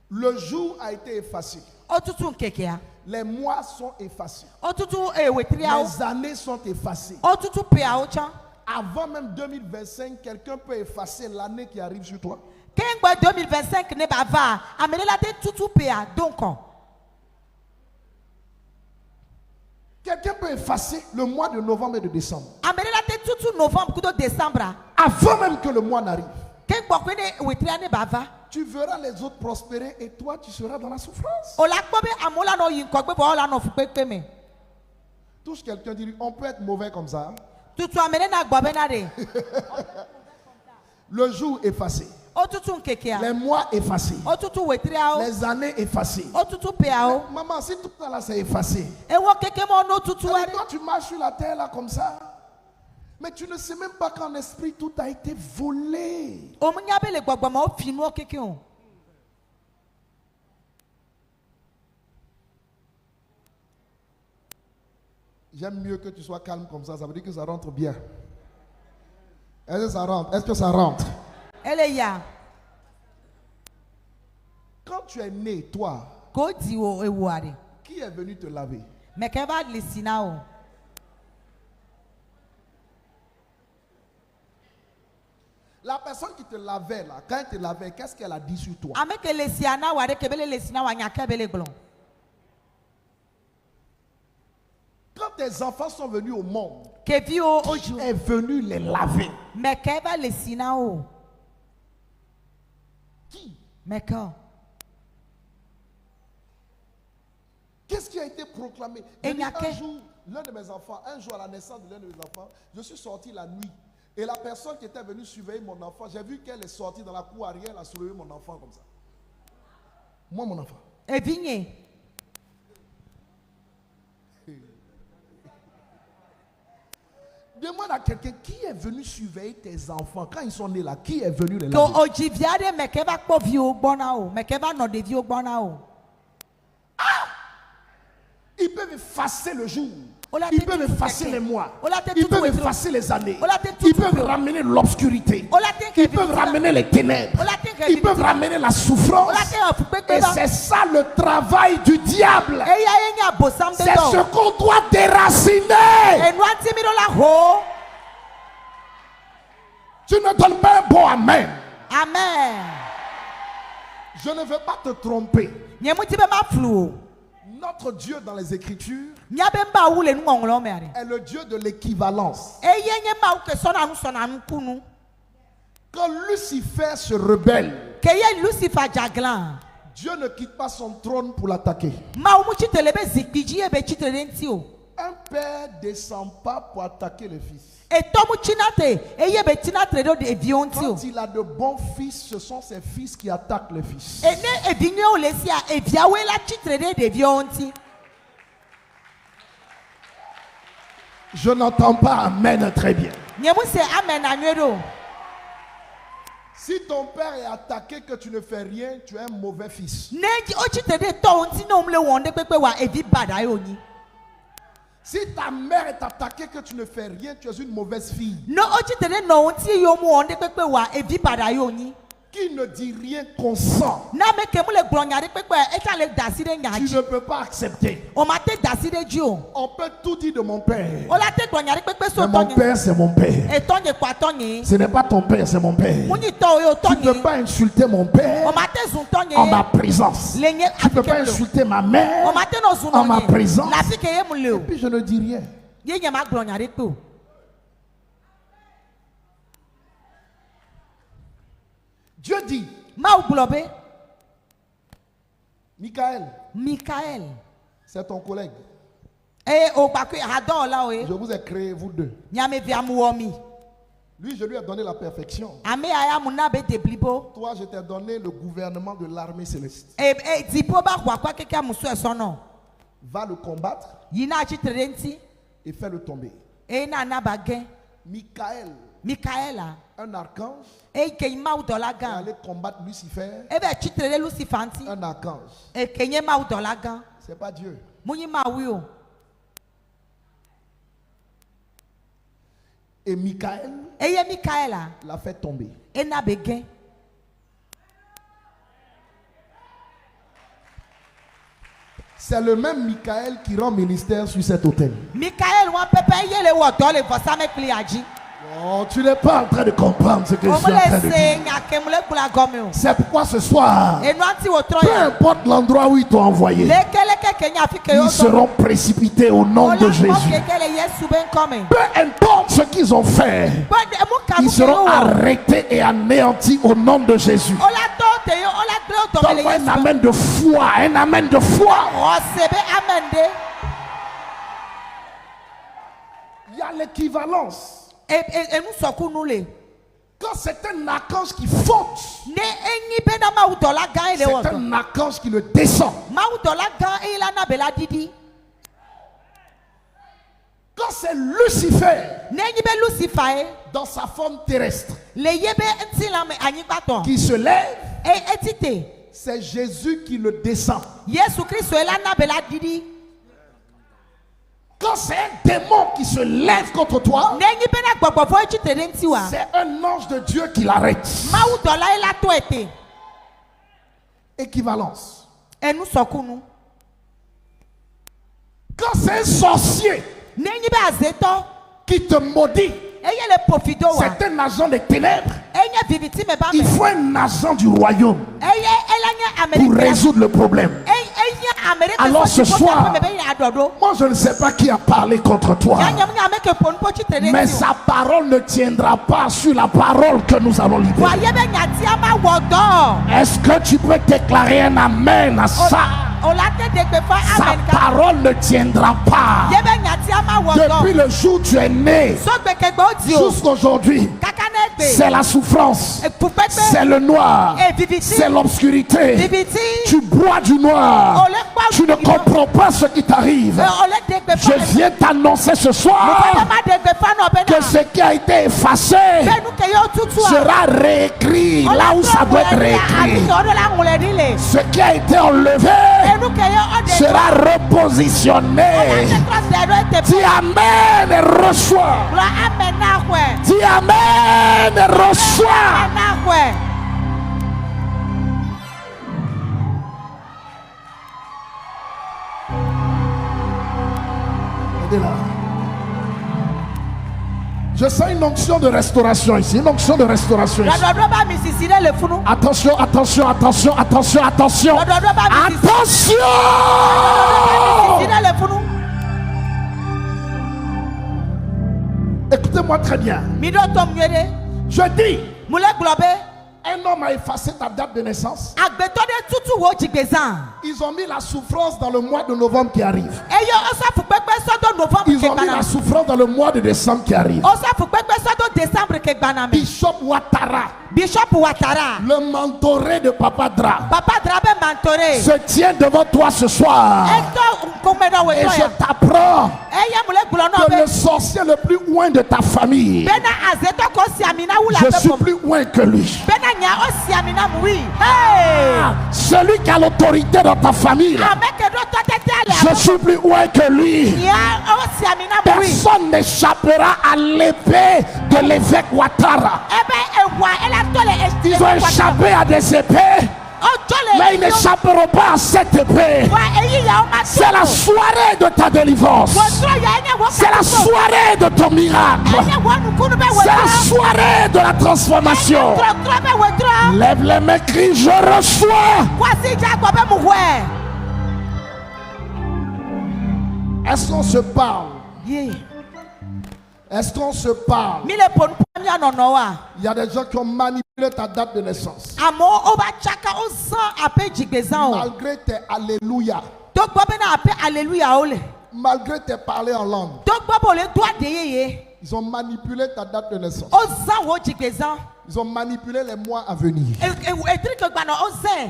Le jour a été effacé. Otutu nkekea. Les mois sont effacés. Otutu ewetriao. Les années sont effacées. Otutu peao chan. Avant même 2025, quelqu'un peut effacer l'année qui arrive sur toi. Kengba 2025 ne bava. Amenela te tutu pea donc. Quelqu'un peut effacer le mois de novembre et de décembre. Amenela te tutu novembre kudo décembre. Avant même que le mois n'arrive. Kengba kwene ewetria ne bava. Tu verras les autres prospérer et toi tu seras dans la souffrance. Ola kpobe amola no yinkogbe bo ola no fupekpe me. Touche quelqu'un dit on peut être mauvais comme ça. Tutu amene na gbobe na de. Le jour effacé. Otutu nkekea. Les mois effacés. Otutu wetriao. Les années effacées. Otutu peao. Maman, si tout ça là c'est effacé. Ewo keke mo no tutu Alors, are. toi tu marches sur la terre là comme ça. Mais tu ne sais même pas qu'en esprit tout a été volé. Omunyabe le gbogbo mo finu o keke o. J'aime mieux que tu sois calme comme ça veut dire que ça rentre bien. Est-ce que ça rentre? Est-ce que ça rentre? Eleya. Quand tu es né, toi, Ko di o ewu are. qui est venu te laver? Mekeba lisina o. La personne qui te lavait là, quand elle te lavait, qu'est-ce qu'elle a dit sur toi? Ameke lesiana ware kebele lesina wa nyakebele glon. Quand tes enfants sont venus au monde, Kevi o qui oju. est venu les laver? Mekeba lesina o. Qui? Meka. Qu'est-ce qui a été proclamé? Et Je dis, Nyake. un jour, l'un de mes enfants, un jour à la naissance de l'un de mes enfants, je suis sorti la nuit. Et la personne qui était venue surveiller mon enfant, j'ai vu qu'elle est sortie dans la cour arrière, elle a soulevé mon enfant comme ça. Moi, mon enfant. Evinye. Demande à quelqu'un qui est venu surveiller tes enfants quand ils sont nés là. Qui est venu les To laver? ojiviade mekeba kpo vi o gbona o. Mekeba no de vi o gbona o. Ils peuvent effacer le jour. Ola Ils te peuvent tutu effacer keke. les mois. Ola te Ils tutu peuvent wetro. effacer les années. Ola te Ils tutu peuvent wetro. ramener l'obscurité. Ola te Ils kevi peuvent tila. ramener les ténèbres. Ola te kevi Ils peuvent tila. ramener la souffrance. Ola te ofupekpe Et ba. c'est ça le travail du diable. Eya enya bosam de C'est do. ce qu'on doit déraciner. Enu antimi do la ho. Tu ne donnes pas un bon amen. Amen. Je ne veux pas te tromper. Nyemuti be ma flu. Notre Dieu dans les Écritures Nyabe mba wule nu ngonglo mere. est le Dieu de l'équivalence. Eye nye ma uke sona nu kunu. Quand Lucifer se rebelle, Keye Lucifer jaglan. Dieu ne quitte pas son trône pour l'attaquer. Ma umu chitele be zikpiji ebe chitele nti o. Un père ne descend pas pour attaquer le fils. Etomu chinate eye be chinate do de evi onti o. Quand il a de bons fils, ce sont ses fils qui attaquent les fils. Ene evinye o lesia eviawe la chitele de evi onti. Je n'entends pas amen très bien. Nyemu se amen anwedo. Si ton père est attaqué que tu ne fais rien, tu es un mauvais fils. Neji o chitele to onti no mle wonde pepe wa evi bada yoni. Si ta mère est attaquée que tu ne fais rien, tu es une mauvaise fille. No o chitele no onti yo mu wonde pepe wa evi bada yoni. Qui ne dit rien consent. Na me ke mule glonyare pepe etale daside Tu nyaji. ne peux pas accepter. O ma te daside ji o. On peut tout dire de mon père. O la te glonyare pepe so Mais mon tonye. père, c'est mon père. Etonye kwa tonye. Ce n'est pas ton père, c'est mon père. Muni to yo Tu ne peux tonye. pas insulter mon O père ma te zun tonye. en ma présence. Lenye Tu ne peux pas afike mlo. insulter ma mère O ma te no zun en ma tonye. présence. La fike ye mule o. Puis je ne dis rien. Ye nye ma glonyare pe o. Dieu dit, Ma ou globe. Michael, Michael. c'est ton collègue. Eh o bakwe hadon la o e. Je vous ai créé, vous deux. Nyame via muomi. Lui, je lui ai donné la perfection. Ame aya muna be deblibo. Toi, je t'ai donné le gouvernement de l'armée céleste. Dipo ba kwa kwa keke musu esono. Va le combattre Yina chitere nti. et fais-le tomber. E na na bagen. Michael, Michaela. un archange, E ke ima u est dolagan. allé combattre Lucifer, Ebe chitere Lucifer nti. un archange. E kenye ma u dolagan. C'est pas Dieu. Munyi ma wi o. Et Michael Eye Michaela. l'a fait tomber. E na begen. C'est le même Michael qui rend ministère sur cet hôtel. Michael wan pepe yele wo do le vosame kliaji. Oh, tu n'es pas en train de comprendre ce que je suis en train de dire. C'est pourquoi ce soir, peu importe l'endroit où ils t'ont envoyé, ils seront précipités au nom de Jésus. Peu importe ce qu'ils ont fait, ils seront arrêtés et anéantis au nom de Jésus. Donne-moi un amen de foi, un amen de foi. Il y a l'équivalence. Quand c'est un archange qui fonce, c'est un archange qui le descend. Quand c'est Lucifer, dans sa forme terrestre, qui se lève, c'est Jésus qui le descend. Quand c'est un démon qui se lève contre toi, c'est un ange de Dieu qui l'arrête. Équivalence. Quand c'est un sorcier qui te maudit, c'est un agent des ténèbres. Il faut un agent du royaume pour résoudre le problème. Alors ce soir, moi je ne sais pas qui a parlé contre toi, mais sa parole ne tiendra pas sur la parole que nous allons libérer. Est-ce que tu peux déclarer un amen à ça? Sa parole ne tiendra pas. Depuis le jour où tu es né jusqu'aujourd'hui, c'est la souffrance, c'est le noir, c'est l'obscurité. Tu bois du noir, tu ne comprends pas ce qui t'arrive. Je viens t'annoncer ce soir que ce qui a été effacé sera réécrit là où ça doit être réécrit. Ce qui a été enlevé sera repositionné. Dis amen et reçois. Dis amen et reçois. Regardez là. Je sens une onction de restauration ici. Une onction de restauration ici. Attention, attention, attention, attention, attention. Attention. Écoutez-moi très bien. Je dis, un homme a effacé ta date de naissance. Ils ont mis la souffrance dans le mois de novembre qui arrive. Ils ont mis la souffrance dans le mois de décembre qui arrive. Bishop Ouattara, le mentoré de Papa Dra, se tient devant toi ce soir. Et je t'apprends que le sorcier le plus loin de ta famille, je suis plus loin que lui. Celui qui a l'autorité dans ta famille, je suis plus loin que lui. Personne n'échappera à l'épée de l'évêque Ouattara. Ils ont échappé à des épées, mais ils n'échapperont pas à cette épée. C'est la soirée de ta délivrance. C'est la soirée de ton miracle. C'est la soirée de la transformation. Lève les mains, crie, je reçois. Est-ce qu'on se parle? Est-ce qu'on se parle? Il y a des gens qui ont manipulé ta date de naissance. Malgré tes alléluia. Malgré tes parler en langue. Ils ont manipulé ta date de naissance. Ils ont manipulé les mois à venir.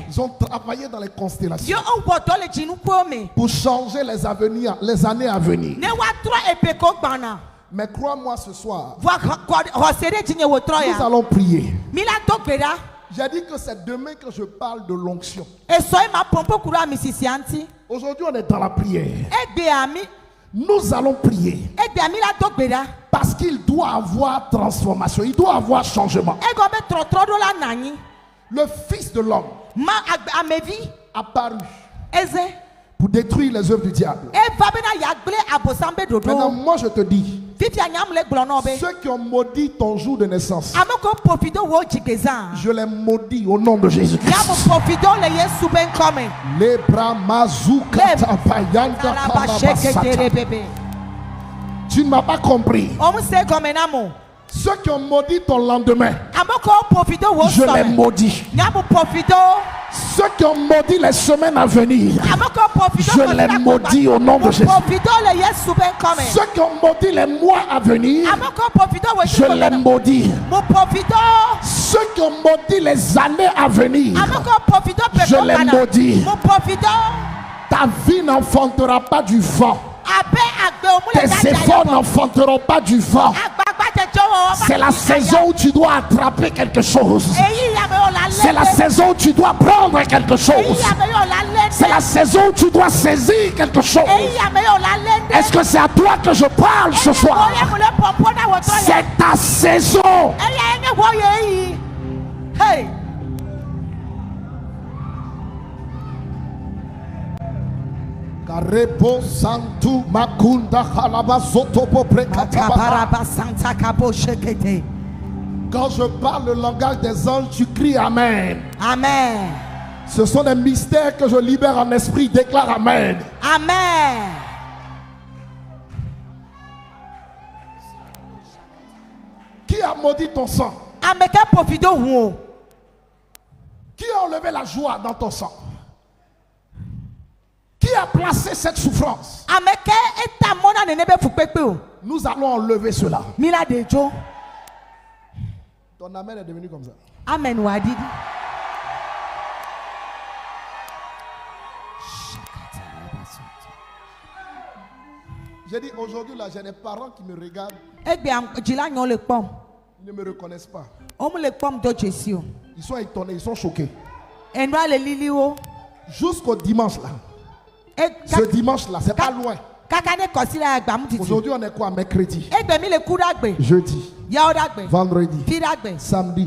Ils ont travaillé dans les constellations pour changer les années à venir. Mais crois-moi ce soir, nous allons prier. J'ai dit que c'est demain que je parle de l'onction. Aujourd'hui on est dans la prière. Nous allons prier. Parce qu'il doit avoir transformation. Il doit avoir changement. Le Fils de l'homme apparu pour détruire les œuvres du diable. Maintenant, moi je te dis, ceux qui ont maudit ton jour de naissance, je les maudis au nom de Jésus. Les tu ne m'as pas compris. Ceux qui ont maudit ton lendemain, je les maudis. Ceux qui ont maudit les semaines à venir, je les maudis au nom de Jésus. Ceux qui ont maudit les mois à venir, je les maudis. Ceux qui ont maudit les années à venir, je les maudis. Ta vie n'enfantera pas du vent. Tes efforts n'enfanteront pas du vent. C'est la saison où tu dois attraper quelque chose. C'est la saison où tu dois prendre quelque chose. C'est la saison où tu dois saisir quelque chose. Est-ce que c'est à toi que je parle ce soir? C'est ta saison. Hey. Karebo santu makunda halaba sotopo prekataba. Quand je parle le langage des anges, tu cries Amen. Amen. Ce sont des mystères que je libère en esprit. Déclare Amen. Amen. Qui a maudit ton sang? Qui a enlevé la joie dans ton sang? Qui a placé cette souffrance? Nous allons enlever cela. Ton amen est devenu comme ça. Amen. Wadidi. J'ai dit aujourd'hui là, j'ai des parents qui me regardent. Ils ne me reconnaissent pas. Ils sont étonnés, ils sont choqués. Jusqu'au dimanche là. Ce dimanche là, c'est pas loin. Aujourd'hui on est quoi? Mercredi, jeudi, vendredi, samedi,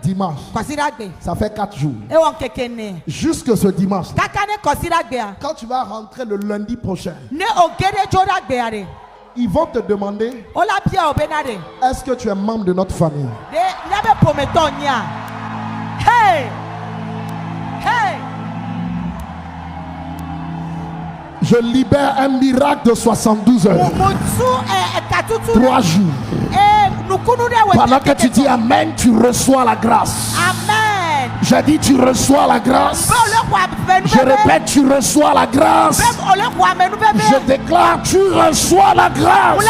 dimanche. Ça fait 4 jours. Jusque ce dimanche là. Quand tu vas rentrer le lundi prochain, ils vont te demander: est-ce que tu es membre de notre famille? Hey! Hey! Je libère un miracle de 72 heures. 3 jours. Pendant que tu dis Amen, tu reçois la grâce. Amen. J'ai dit tu reçois la grâce. Je répète, tu reçois la grâce. Je déclare, tu reçois la grâce.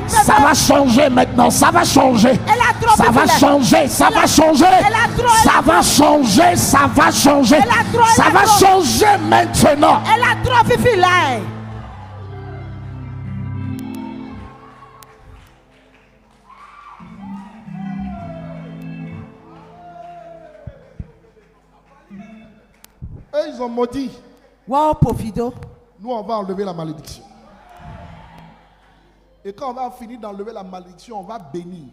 Ça va changer maintenant. Ça va changer. Ça va changer. Ça va changer. Ça va changer. Ça va changer. Ça va changer maintenant. Eux, ils ont maudit. Nous, on va enlever la malédiction. Et quand on va finir d'enlever la malédiction, on va bénir.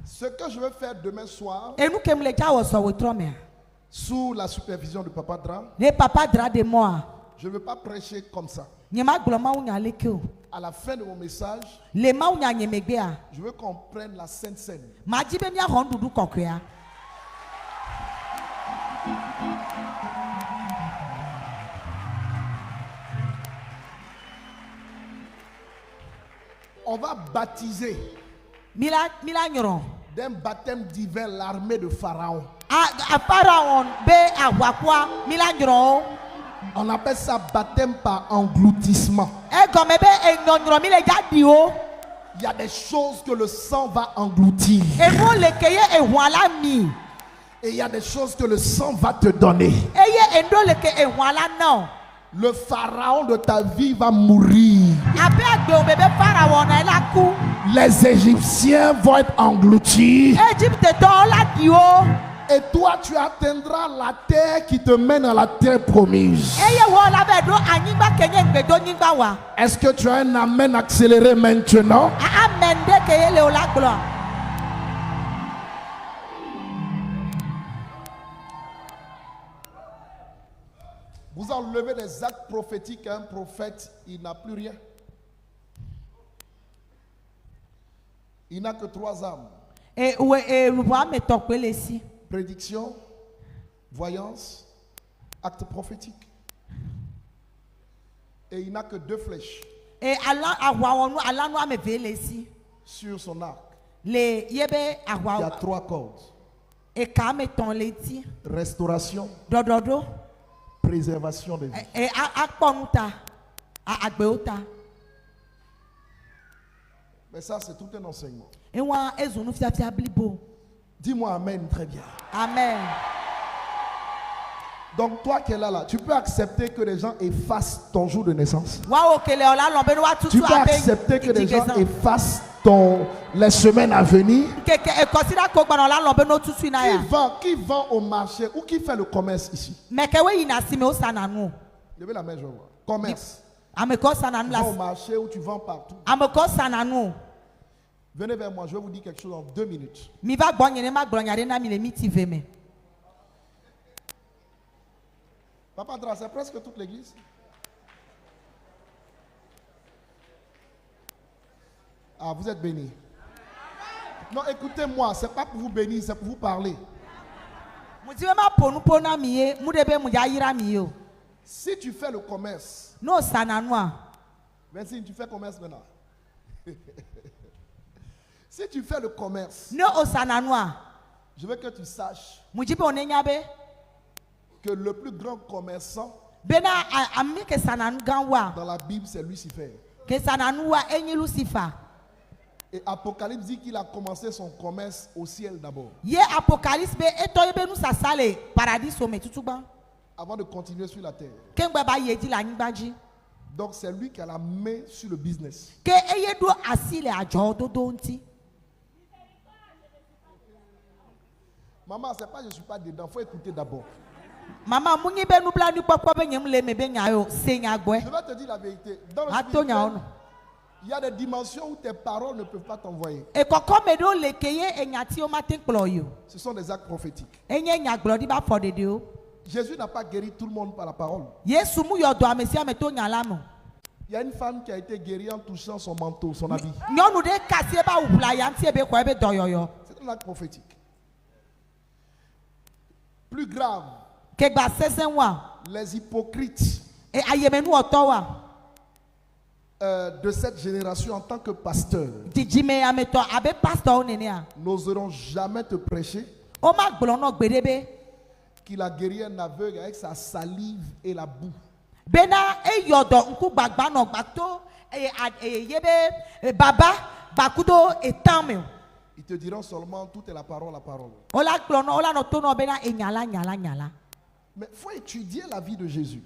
Ce que je vais faire demain soir, sous la supervision de Papa Dra, je ne veux pas prêcher comme ça. À la fin de mon message, je veux qu'on prenne la Sainte Seine. On va baptiser d'un baptême divin l'armée de Pharaon. On appelle ça baptême par engloutissement. Il y a des choses que le sang va engloutir. Et il y a des choses que le sang va te donner. Le pharaon de ta vie va mourir. Les Égyptiens vont être engloutis. Et toi, tu atteindras la terre qui te mène à la terre promise. Est-ce que tu as un amen accéléré maintenant? Vous enlevez des actes prophétiques à un prophète, il n'a plus rien. Il n'a que 3 armes. Prédiction, voyance, acte prophétique. Et il n'a que 2 flèches sur son arc. Il y a 3 cordes. Restauration, préservation des vies. Mais ça, c'est tout un enseignement. Dis-moi amen très bien. Amen. Donc toi qui es là, tu peux accepter que les gens effacent ton jour de naissance. Tu peux accepter que les gens effacent les semaines à venir. Qui vend au marché ou qui fait le commerce ici? Levez la main, je vois. Commerce. Tu vends au marché ou tu vends partout. Venez vers moi, je vais vous dire quelque chose en 2 minutes. Papa Dra, c'est presque toute l'église. Ah, vous êtes bénis. Non, écoutez-moi, c'est pas pour vous bénir, c'est pour vous parler. Si tu fais le commerce, Vincent, tu fais commerce maintenant. Si tu fais le commerce, je veux que tu saches que le plus grand commerçant dans la Bible, c'est Lucifer. Et Apocalypse dit qu'il a commencé son commerce au ciel d'abord, avant de continuer sur la terre. Donc c'est lui qui a la main sur le business. Maman, c'est pas je ne suis pas dedans, il faut écouter d'abord. Je vais te dire la vérité. Dans le spirituel, il y a des dimensions où tes paroles ne peuvent pas t'envoyer. Ce sont des actes prophétiques. Jésus n'a pas guéri tout le monde par la parole. Il y a une femme qui a été guérie en touchant son manteau, son habit. C'est un acte prophétique. Plus grave, les hypocrites de cette génération en tant que pasteur n'oseront jamais te prêcher qu'il a guéri un aveugle avec sa salive et la boue. Ils te diront seulement tout est la parole, la parole. Mais il faut étudier la vie de Jésus.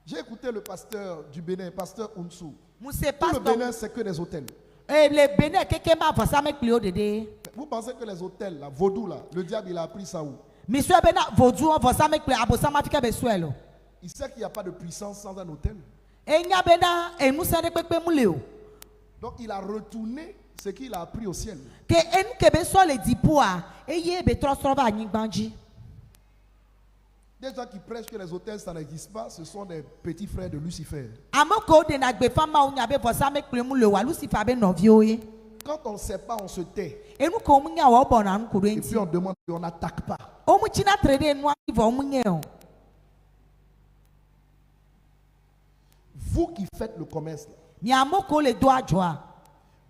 J'ai écouté le pasteur du Bénin, pasteur Unsu. Tout le Bénin, c'est que des hôtels. Vous pensez que les hôtels, là, vaudou, là, le diable, il a appris ça où? Il sait qu'il n'y a pas de puissance sans un hôtel. Donc il a retourné ce qu'il a appris au ciel. Des gens qui prêchent que les hôtels ça n'existe pas, ce sont des petits frères de Lucifer. Quand on ne sait pas, on se tait. Et puis on demande, on n'attaque pas. Vous qui faites le commerce,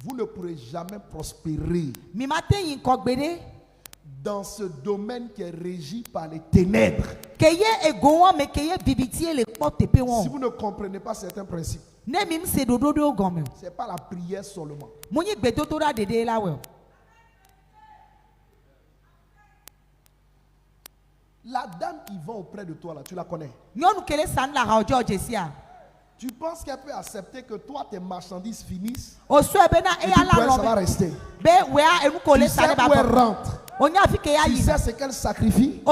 vous ne pourrez jamais prospérer dans ce domaine qui est régi par les ténèbres. Si vous ne comprenez pas certains principes, ce n'est pas la prière seulement. La dame qui va auprès de toi, là, tu la connais? Tu penses qu'elle peut accepter que toi, tes marchandises finissent et puis pour elle, ça va rester? Tu sais où elle rentre? Tu sais ce qu'elle sacrifie?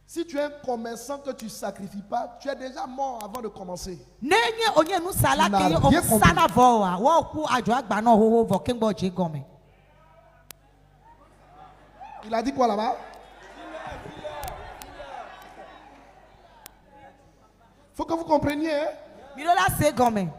Si tu es un commerçant que tu ne sacrifies pas, tu es déjà mort avant de commencer. Tu n'as rien compris. Il a dit quoi là-bas? Faut que vous compreniez, hein? Mirola se gome.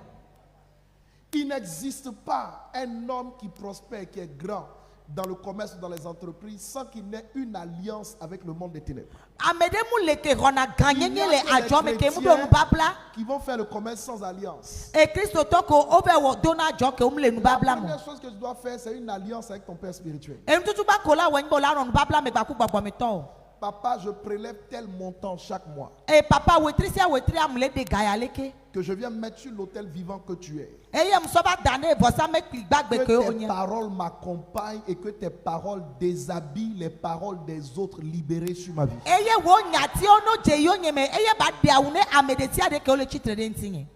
Il n'existe pas un homme qui prospère, qui est grand dans le commerce ou dans les entreprises sans qu'il n'ait une alliance avec le monde des ténèbres. Amede mu leke rona gagné Il y a les que adjo les me ke mu chrétiens do babla. qui vont faire le commerce sans alliance. Et Christo toko over wo dona adjo ke mu le nu La babla mo. première chose que tu dois faire, c'est une alliance avec ton père spirituel. E mtutu ba kola wo nbo la ron babla me gba ku gbagbo mi to. Papa, je prélève tel montant chaque mois E papa wetri amule de gaya leke. que je viens mettre sur l'autel vivant que tu es. E ye mso ba dane vosa me kli gbagbe Que ke tes onye. paroles m'accompagnent et que tes paroles déshabillent les paroles des autres libérées sur ma vie. E ye wo nyati ono je yo nyeme e ye ba de awune amedeti ade ke o le chitre de ntinye.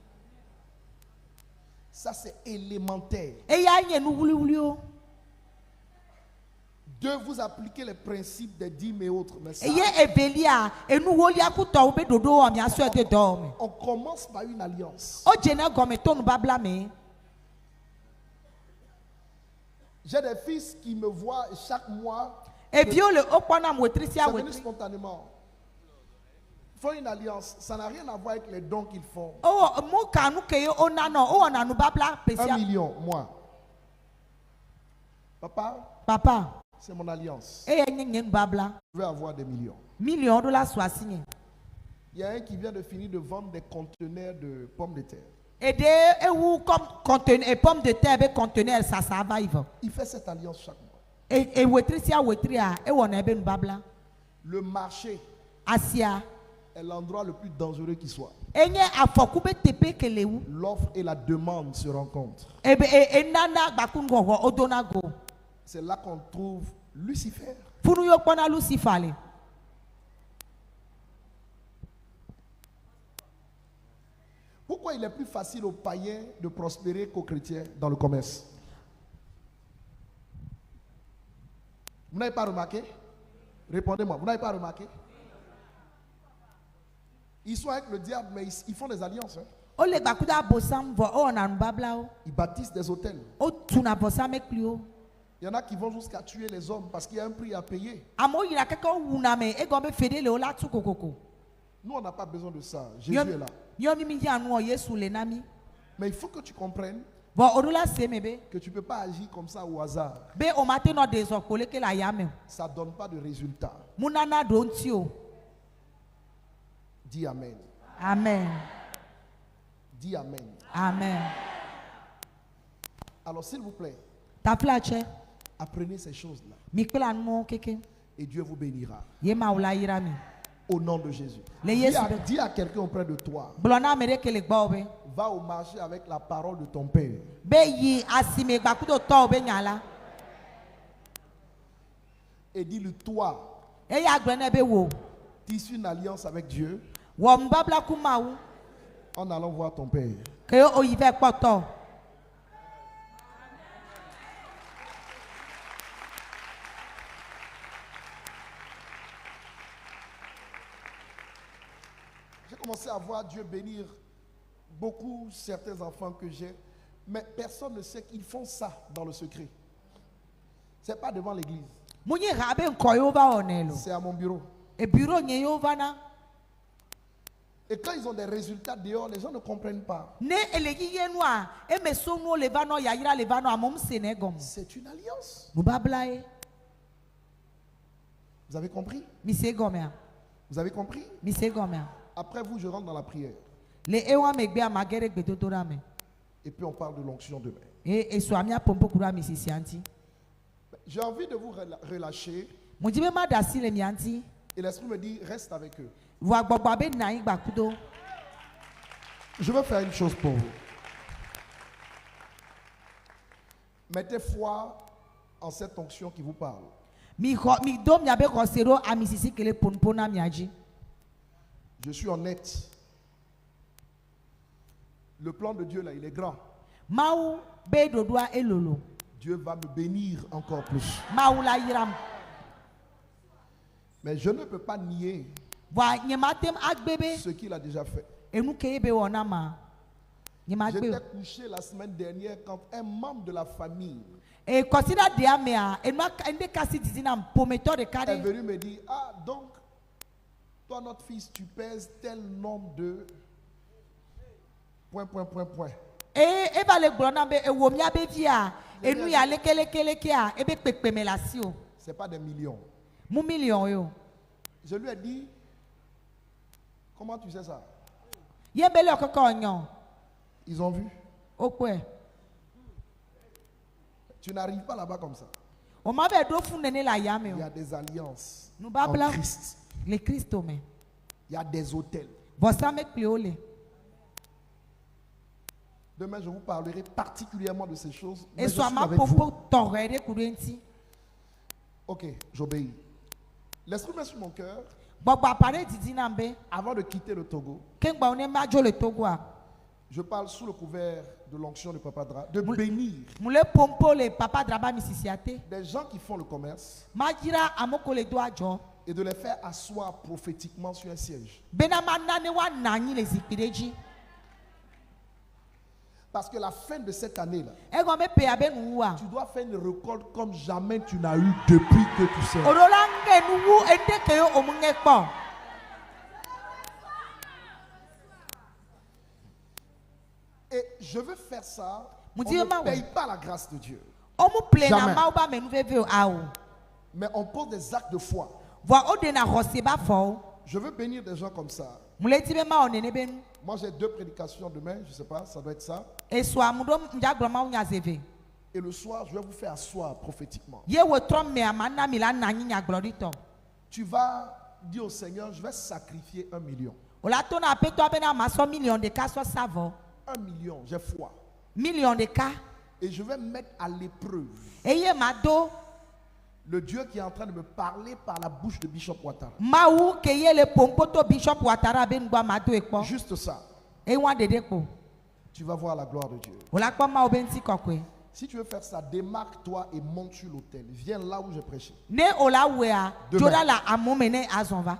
Ça, c'est élémentaire. E ya nye nu wuli wuli o. De vous appliquer les principes des dîmes et autres. Mais ça, E ye evelia enu woli akuto o be dodo o mi aso de do me. on commence par une alliance. O je na gome to nu babla me. J'ai des fils qui me voient chaque mois. E viole o kwana mo wetri Ça venu wetri. spontanément. Ils font une alliance. Ça n'a rien à voir avec les dons qu'ils font. Oh, mo kanu ke yo onano o ona nu babla 1 pesia. million, moi. Papa, Papa, c'est mon alliance. e ye nye nu babla. Je vais avoir des millions. Million $, so asinye. Il y a un qui vient de finir de vendre des conteneurs de pommes de terre. Et de ewu comme conteneur et pomme de terre be conteneur ça survive. Il fait cette alliance chaque mois. E wetri a e wona ebe nu babla. Le marché Asia. est l'endroit le plus dangereux qui soit. Enye afoku be tepe kelewu. L'offre et la demande se rencontrent. Ebe e nana gbakungo odonago. C'est là qu'on trouve Lucifer. Funu yo kpona Lucifale. Pourquoi il est plus facile aux païens de prospérer qu'aux chrétiens dans le commerce? Vous n'avez pas remarqué? Répondez-moi, vous n'avez pas remarqué? Ils sont avec le diable, mais ils font des alliances. Hein. O le gbakuda bosam vo o na nu babla o. Ils bâtissent des hôtels. O tuna bosam ekli o. Il y en a qui vont jusqu'à tuer les hommes parce qu'il y a un prix à payer. Amo yina keke wuna me e gombe fede le o la tu kokoko. Nous, on n'a pas besoin de ça. Jésus est là. Yo mi ya nu o Yesu le nami. Mais il faut que tu comprennes Bo odula se mebe. que tu ne peux pas agir comme ça au hasard. Be o mate no de zo kole ke la yame. Ça ne donne pas de résultat. Munana do nti o. Dis Amen. Amen. Dis Amen. Amen. Alors, s'il vous plaît, Ta plache. apprenez ces choses-là. Mi kpela nu mo keke. Et Dieu vous bénira. Ye ma ula yira mi. Au nom de Jésus. Les Dis Yesu à, de- dis à quelqu'un auprès de toi, Blona mere ke le gba obe. va au marché avec la parole de ton Père. Be yi asime gbakudo to obe nyala. Et dis-lui, toi, E ya gbene be wo. tissu une alliance avec Dieu Wo mbabla kuma wu. en allant voir ton Père. Ke o yi ve kpoto. J'ai commencé à voir Dieu bénir beaucoup certains enfants que j'ai, mais personne ne sait qu'ils font ça dans le secret. Ce n'est pas devant l'église, Munyi rabe nko yo ba onelo. c'est à mon bureau. E bureau nye yo vana. Et quand ils ont des résultats dehors, les gens ne comprennent pas. Ne elegi yenu a e me so nu le vano ya yira le vano amom se ne gom. C'est une alliance. Nu babla e. Vous avez compris? Mi se gomea. Vous avez compris? Mi se gomea. Après vous, je rentre dans la prière. Le ewa me gbe amagere gbe totora me. Et puis on parle de l'onction demain. E so amia pompo kura mi sisi anti. J'ai envie de vous relâcher. Mujibe ma da si le mi anti. Et l'Esprit me dit, reste avec eux. Wa gbogbo be na yin gbakudo. Je veux faire une chose pour vous. Mettez foi en cette onction qui vous parle. Mi do mi abe kosero ami sisi kele ponpona mi aji. Je suis honnête. Le plan de Dieu là, il est grand. Mau be dodua elolo. Dieu va me bénir encore plus. Mau la yiram. Mais je ne peux pas nier Wa nyematem agbebe ce qu'il a déjà fait. enu kebe wona ma. Nyema J'étais agbe. couché la semaine dernière quand un membre de la famille Et consider diamea et ma ende kasi dizinam prometteur de est carré. venu me dire, ah donc, toi notre fils, tu pèses tel nombre de... Point. Et va le blonambe et womia bevia et nous ya lekele kia et be pepemelasio. C'est pas des millions. Mon million yo. Je lui ai dit, comment tu sais ça? Yembele okokonyo. Ils ont vu. Okwe. Tu n'arrives pas là-bas comme ça. On m'avait do fundene la Il yame. y a des alliances Nous en babla Christ. le Christo me. Il y a des hôtels. Vossa me pliole. Demain, je vous parlerai particulièrement de ces choses. Mais Et je suis soit ma avec vous. popo torere kurenti. Ok, j'obéis. L'Esprit met sur mon cœur, Bogba pare dizinambe. avant de quitter le Togo, Kengba one majo le Togo. je parle sous le couvert de l'onction du Papa Dra, de bénir Moule pompo le papa draba misisiate. des gens qui font le commerce Majira amoko le doajo. et de les faire asseoir prophétiquement sur un siège. Benamana ne wa nani les zipireji. Parce que la fin de cette année-là, Ego me pe abe nuwa. tu dois faire une récolte comme jamais tu n'as eu depuis que tu sais. Orolange nuwu ende keyo omunge ko. Et je veux faire ça. On Dieu m'a ne paye pas la grâce de Dieu. Omu plena Jamais. mauba menuveve awo. Mais on pose des actes de foi. Voi odena roseba fo. Je veux bénir des gens comme ça. Muleti be ma onene benu. Moi, j'ai 2 prédications demain, je ne sais pas, ça doit être ça. E so mudo njagroma unyazeve. Et le soir, je vais vous faire asseoir prophétiquement. Ye wo trom me amana mila nani nyaglorito. Tu vas dire au Seigneur, je vais sacrifier 1 million. Ola to na peto abena maso million de cas so savo. 1 million, j'ai foi. Million de cas. Et je vais mettre à l'épreuve Eye mado le Dieu qui est en train de me parler par la bouche de Bishop Ouattara. maou keye le pompoto bishop Ouattara ben gba mado ekpo. Juste ça. E wan dede ko. Tu vas voir la gloire de Dieu. Ola kwa ma obenti kokwe. Si tu veux faire ça, démarque-toi et monte sur l'autel. Viens là où j'ai prêché. Ne ola wea Demain. joda la amomene azonva.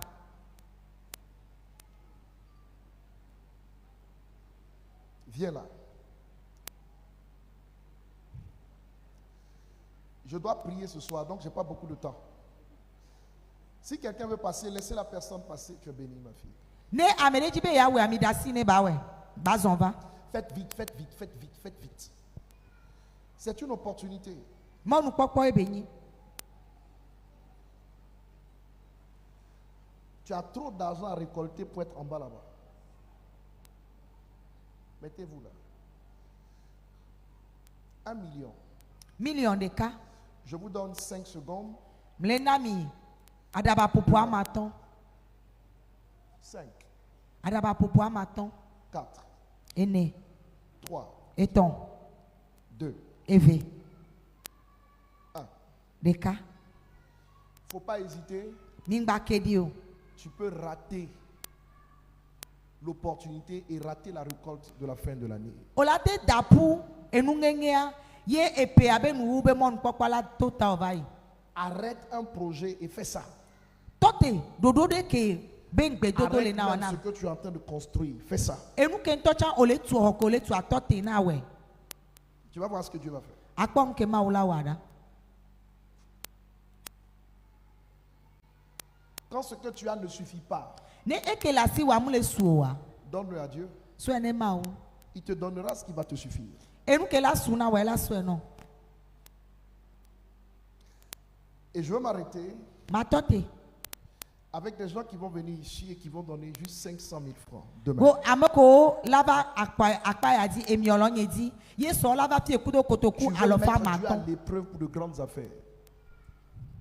Viens là. Je dois prier ce soir, donc je n'ai pas beaucoup de temps. Si quelqu'un veut passer, laissez la personne passer. Tu es bénie, ma fille. Ne amene jibe ya we amidasi ne bawe. Bazonva. Faites vite, faites vite, faites vite, faites vite. C'est une opportunité. Monu kokpo ebenyi. Tu as trop d'argent à récolter pour être en bas là-bas. Mettez-vous là. 1 million. Million de cas. Je vous donne 5 secondes. Mlenami. Adaba popo amaton. 5, Adaba popo amaton. 4, Ene. 3, Eton. 2, Eve. 1. De cas. Il ne faut pas hésiter. Mingba kedio. Tu peux rater l'opportunité et rater la récolte de la fin de l'année. Olate dapu enungengea. Ye epe abe nuube mon kokwa la tota ovai. Arrête un projet et fais ça. Tote dodo de ke ben gbe dodo le Arrête na même wana. ce que tu es en train de construire. Fais ça. Enu ken tocha ole tu hoko le tu atote na we. Tu vas voir ce que Dieu va faire. Akpom ke ma ola wada. Quand ce que tu as ne suffit pas, Ne eke la si wa mule suwa. donne-le à Dieu. So ene ma o. Il te donnera ce qui va te suffire. Enu ke la suna we la so eno. Et je veux m'arrêter Ma tote. avec des gens qui vont venir ici et qui vont donner juste 500 000 francs demain. Go ameko lava akpa ya di emiolo nye di. Ye so lava ti ekudo Tu kotoku veux alofa mettre Dieu à maton. l'épreuve pour de grandes affaires.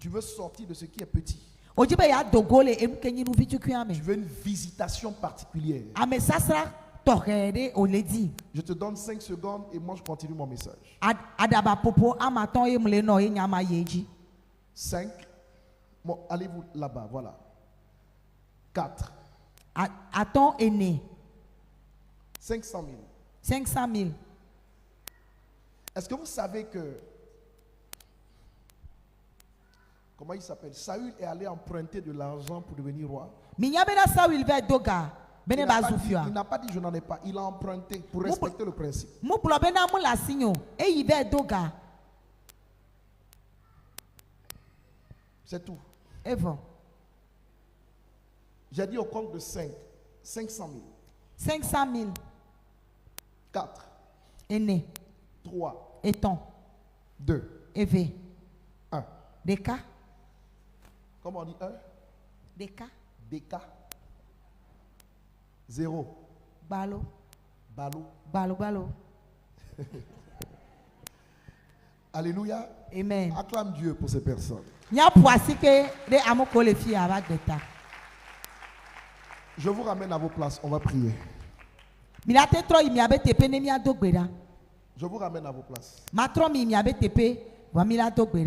Tu veux sortir de ce qui est petit. Ojibe ya dogole enu kenyi nu vitu Tu kuame. veux une visitation particulière. Ame sasra torede oledi. Je te donne 5 secondes et moi je continue mon message. Adaba popo amaton ye mle no ye nyama yeji. 5. Bon, allez-vous là-bas, voilà. 4. Aton ene 500 000. 500 000. Est-ce que vous savez que... Comment il s'appelle? Saül est allé emprunter de l'argent pour devenir roi. Minya bena Saül ve doga. Bene bazufia. Il n'a pas dit je n'en ai pas. Il a emprunté pour respecter le principe. Mu blo bena mu la sinyo. E yi ve doga. C'est tout. Evon. J'ai dit au compte de 5. 500 000. 500 000. 4. Aîné. 3. Éton. 2. Évé. 1. Des cas. Comment on dit 1? Des cas. Déca. 0. Balo. Balo. Balo, balo. Alléluia. Amen. Acclame Dieu pour ces personnes. Je vous ramène à vos places. On va prier. Je vous ramène à vos places.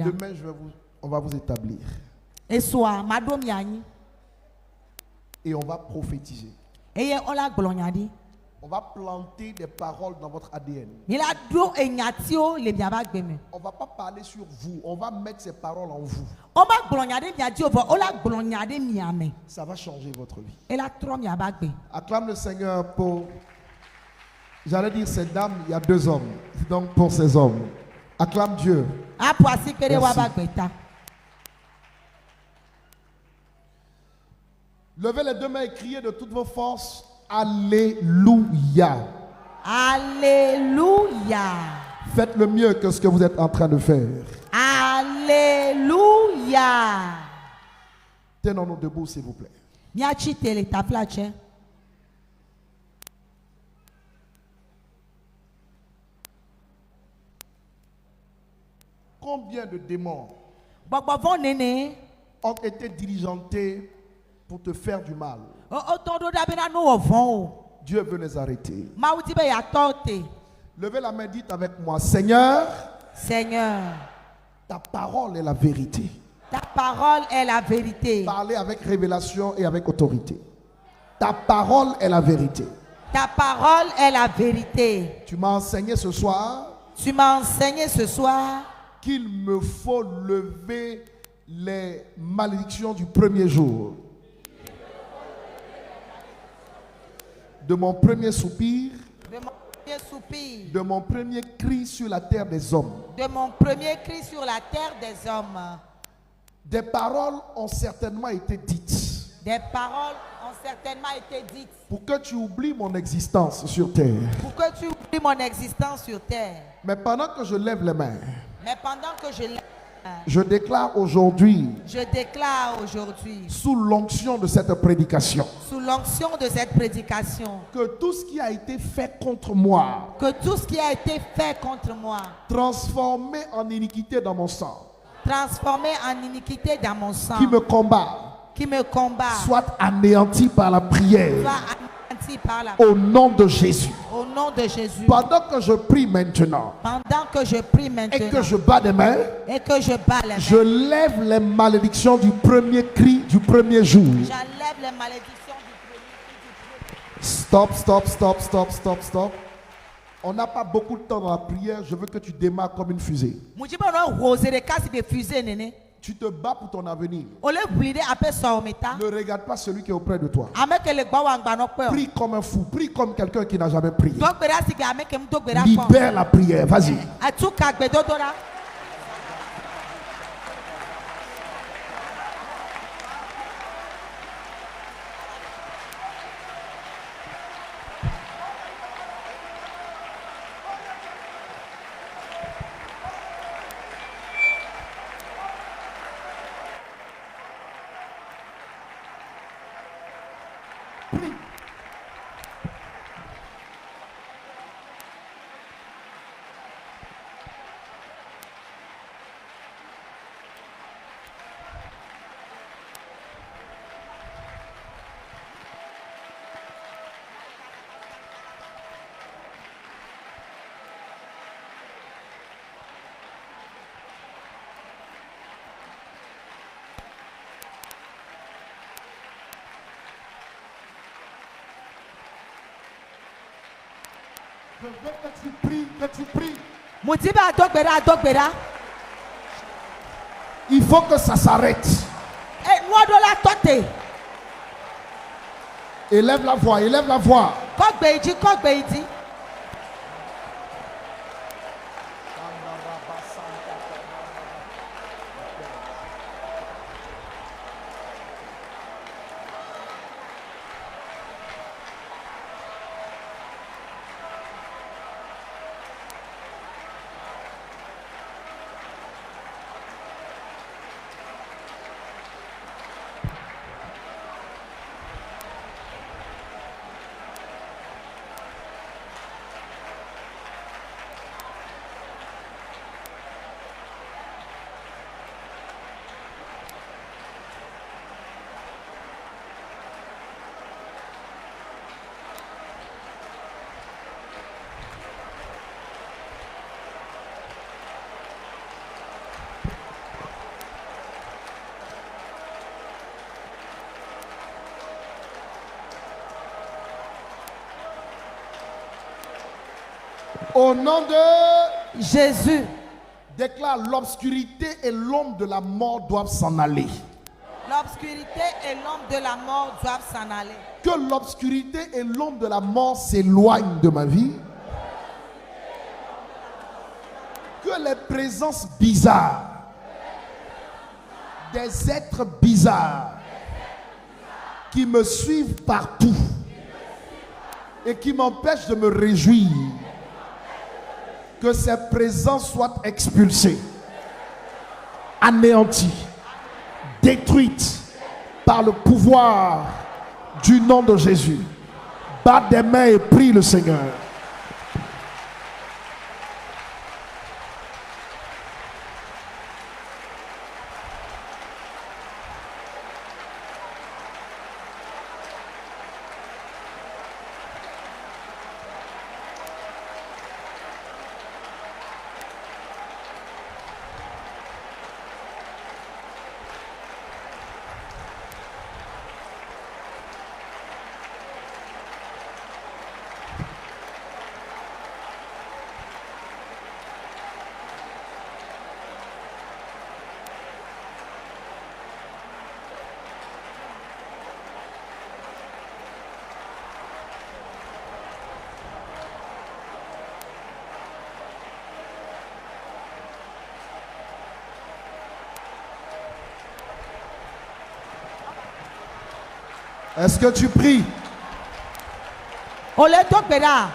Demain, on va vous établir. Et on va prophétiser. On va planter des paroles dans votre ADN. On ne va pas parler sur vous. On va mettre ces paroles en vous. Ça va changer votre vie. Acclame le Seigneur pour... J'allais dire ces dames, il y a 2 hommes. C'est donc pour ces hommes. Acclame Dieu. Merci. Levez les 2 mains et criez de toutes vos forces. Alléluia. Alléluia. Faites le mieux que ce que vous êtes en train de faire. Alléluia. Tenons-nous debout, s'il vous plaît. Combien de démons ont été diligentés pour te faire du mal? Dieu veut les arrêter. Levez la main, dites avec moi: Seigneur, Seigneur, ta parole est la vérité. ta parole est la vérité. Parlez avec révélation et avec autorité. Ta parole est la vérité. Ta parole est la vérité. Tu m'as enseigné ce soir. Tu m'as enseigné ce soir Qu'il me faut lever les malédictions du premier jour. De mon premier soupir, de mon premier soupir, de mon premier cri sur la terre des hommes. de mon premier cri sur la terre des hommes. Des paroles ont certainement été dites Des paroles ont certainement été dites pour que tu oublies mon existence sur terre. pour que tu oublies mon existence sur terre. Mais pendant que je lève les mains, Mais pendant que je lève, je déclare aujourd'hui, je déclare aujourd'hui, sous l'onction de cette prédication, sous l'onction de cette prédication, que tout ce qui a été fait contre moi, que tout ce qui a été fait contre moi, transformé en iniquité dans mon sang, transformé en iniquité dans mon sang, qui me combat, soit anéanti par la prière, anéanti par la au nom de Jésus. au nom de Jésus. Pendant que je prie maintenant Pendant que je prie et maintenant que je bats des mains, et que je bats les je mains, lève les malédictions du premier cri du premier jour. j'enlève les malédictions du premier. Stop, stop, stop, stop, stop, stop. On n'a pas beaucoup de temps dans la prière. Je veux que tu démarres comme une fusée. Tu te bats pour ton avenir. Ne regarde pas celui qui est auprès de toi. Prie comme un fou. Prie comme quelqu'un qui n'a jamais prié. Libère la prière. Vas-y. Je veux que tu pries, que tu pries. Il faut que ça s'arrête. Élève la voix, élève la voix. Au nom de Jésus. déclare l'obscurité et l'ombre de la mort doivent s'en aller. L'obscurité et l'ombre de la mort doivent s'en aller. Que l'obscurité et l'ombre de la mort s'éloignent de ma vie. Que les présences bizarres, des êtres bizarres qui me suivent partout et qui m'empêchent de me réjouir, que ces présences soient expulsées, anéanties, détruites par le pouvoir du nom de Jésus. Bat des mains et prie le Seigneur. Est-ce que tu pries? Ole tokbera.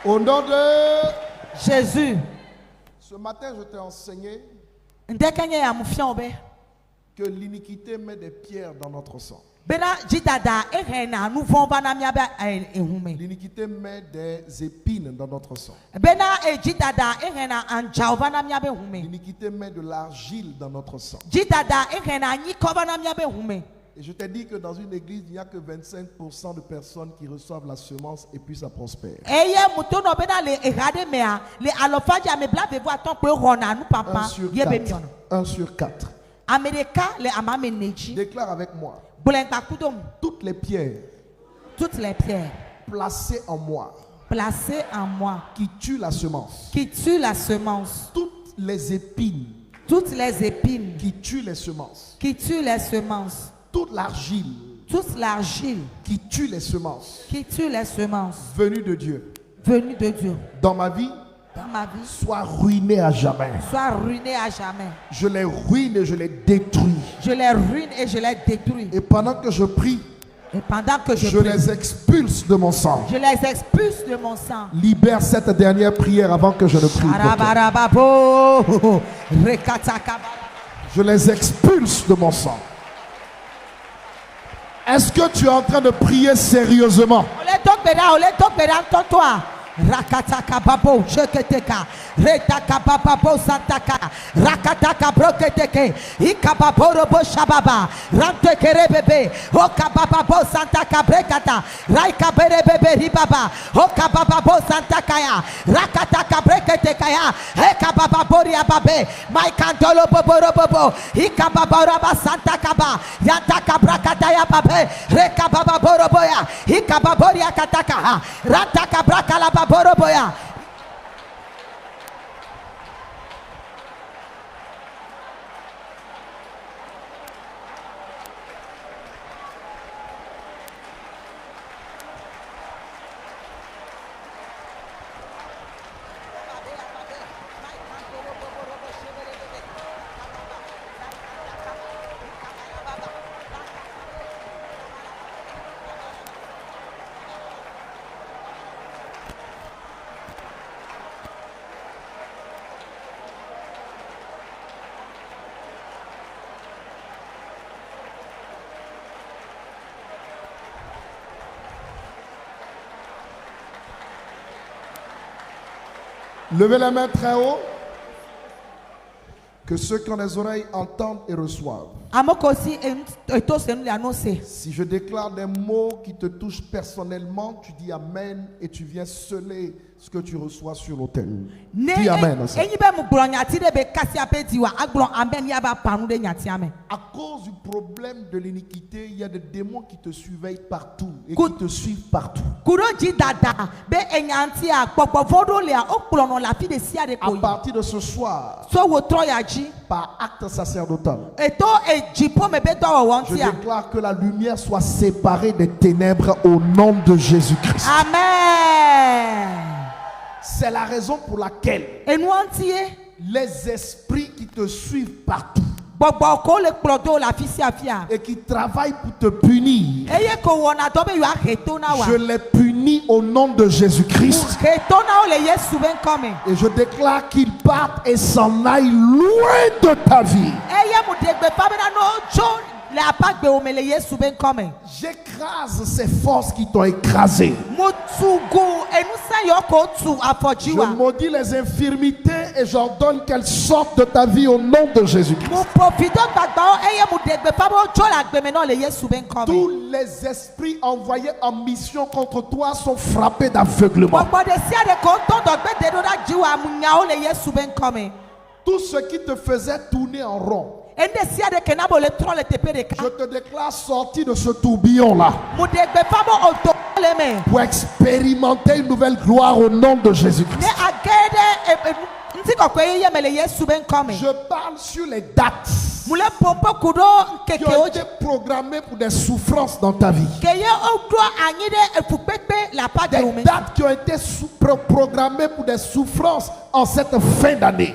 Au nom de Jésus. ce matin, je t'ai enseigné Ndekenye ya mufia obe. que l'iniquité met des pierres dans notre sang. Bena jidada ehena nuvon bana miabe ehume. L'iniquité met des épines dans notre sang. Bena jidada ehena anjao bana miabe hume. L'iniquité met de l'argile dans notre sang. Jidada ehena nyiko bana miabe hume. Et je t'ai dit que dans une église, il n'y a que 25% de personnes qui reçoivent la semence et puis ça prospère. Eye mutono bena le erade mea le alofaja me blave vo aton pe rona nu 1 papa sur yebe 4. miono. 1 sur 4. Amerika le amame neji. Déclare avec moi. Bulenka kudom. Toutes les pierres Toutes les pierres placées en moi placées en moi qui tuent la semence. qui tuent la semence. Toutes les épines Toutes les épines qui tuent les semences. qui tuent les semences. Toute l'argile Toute l'argile qui tue les semences qui tue les semences venues de Dieu venues de Dieu dans ma vie dans ma vie soit ruinée à jamais. soit ruinées à jamais. Je les ruine et je les détruis. Je les ruine et je les détruis. Et pendant que je prie, Et pendant que je je prie, les expulse de mon sang. je les expulse de mon sang. Libère cette dernière prière avant que je ne prie. pour toi. Arabarababo, rekatakabara. Je les expulse de mon sang. Est-ce que tu es en train de prier sérieusement? Ole tokbera toi. Rakataka babo sheketeka retaka babo santaka rakataka broketeke ikababo bo shababa ramtekere bebe okababa bo santaka brekata raika bere bebe ribaba okababa bo santaka ya rakataka breketeka ya ekababa boria babe maikantolo boboro bobo ikababa raba santaka ba yantaka brakata ya babe rekababa boroboya ikababoria kataka rataka brakala boroboya. Levez les mains très haut. Que ceux qui ont les oreilles entendent et reçoivent. Si je déclare des mots qui te touchent personnellement, tu dis Amen et tu viens sceller ce que tu reçois sur l'autel. Dis Amen. À cause du problème de l'iniquité, il y a des démons qui te surveillent partout et qui te suivent partout. À partir de ce soir, par acte sacerdotal, je déclare que la lumière soit séparée des ténèbres au nom de Jésus-Christ. Amen. C'est la raison pour laquelle les esprits qui te suivent partout et qui travaillent pour te punir, je les punis au nom de Jésus-Christ. Et je déclare qu'ils partent et s'en aillent loin de ta vie. J'écrase ces forces qui t'ont écrasé. Je maudis les infirmités et j'ordonne qu'elles sortent de ta vie au nom de Jésus-Christ. Tous les esprits envoyés en mission contre toi sont frappés d'aveuglement. Tout ce qui te faisait tourner en rond, je te déclare sorti de ce tourbillon-là pour expérimenter une nouvelle gloire au nom de Jésus-Christ. Je parle sur les dates qui ont été programmées pour des souffrances dans ta vie. Des dates qui ont été programmées pour des souffrances en cette fin d'année.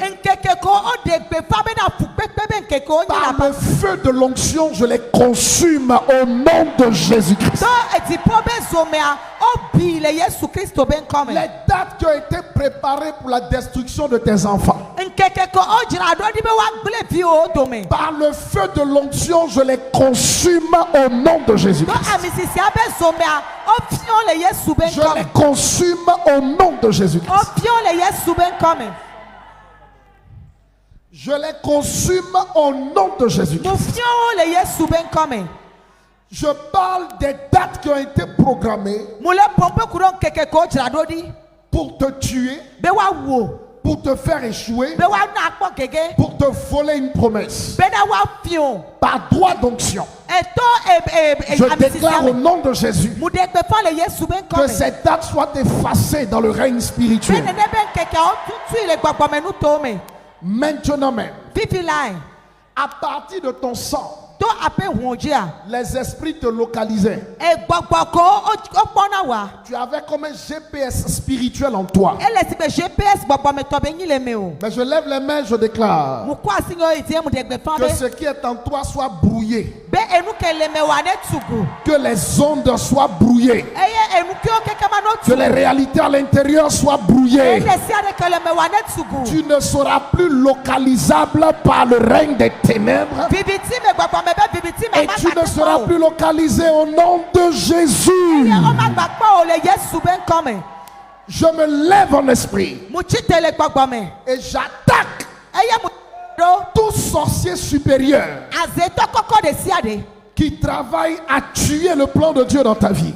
Par le feu de l'onction, je les consume au nom de Jésus-Christ. Les dates qui ont été préparées pour la destruction de tes enfants, par le feu de l'onction, je les consume au nom de Jésus-Christ. Je les consume au nom de Jésus-Christ. Je les consume au nom de Jésus-Christ. Je parle des dates qui ont été programmées pour te tuer, pour te faire échouer, pour te voler une promesse. Par droit d'onction, je déclare au nom de Jésus que ces dates soient effacées dans le règne spirituel. Maintenant même, à partir de ton sang, les esprits te localisaient. Tu avais comme un GPS spirituel en toi. Mais je lève les mains, je déclare que ce qui est en toi soit brouillé. Que les ondes soient brouillées. Que les réalités à l'intérieur soient brouillées. Tu ne seras plus localisable par le règne des ténèbres. Et tu ne seras plus localisé au nom de Jésus. Je me lève en esprit et j'attaque tout sorcier supérieur qui travaille à tuer le plan de Dieu dans ta vie.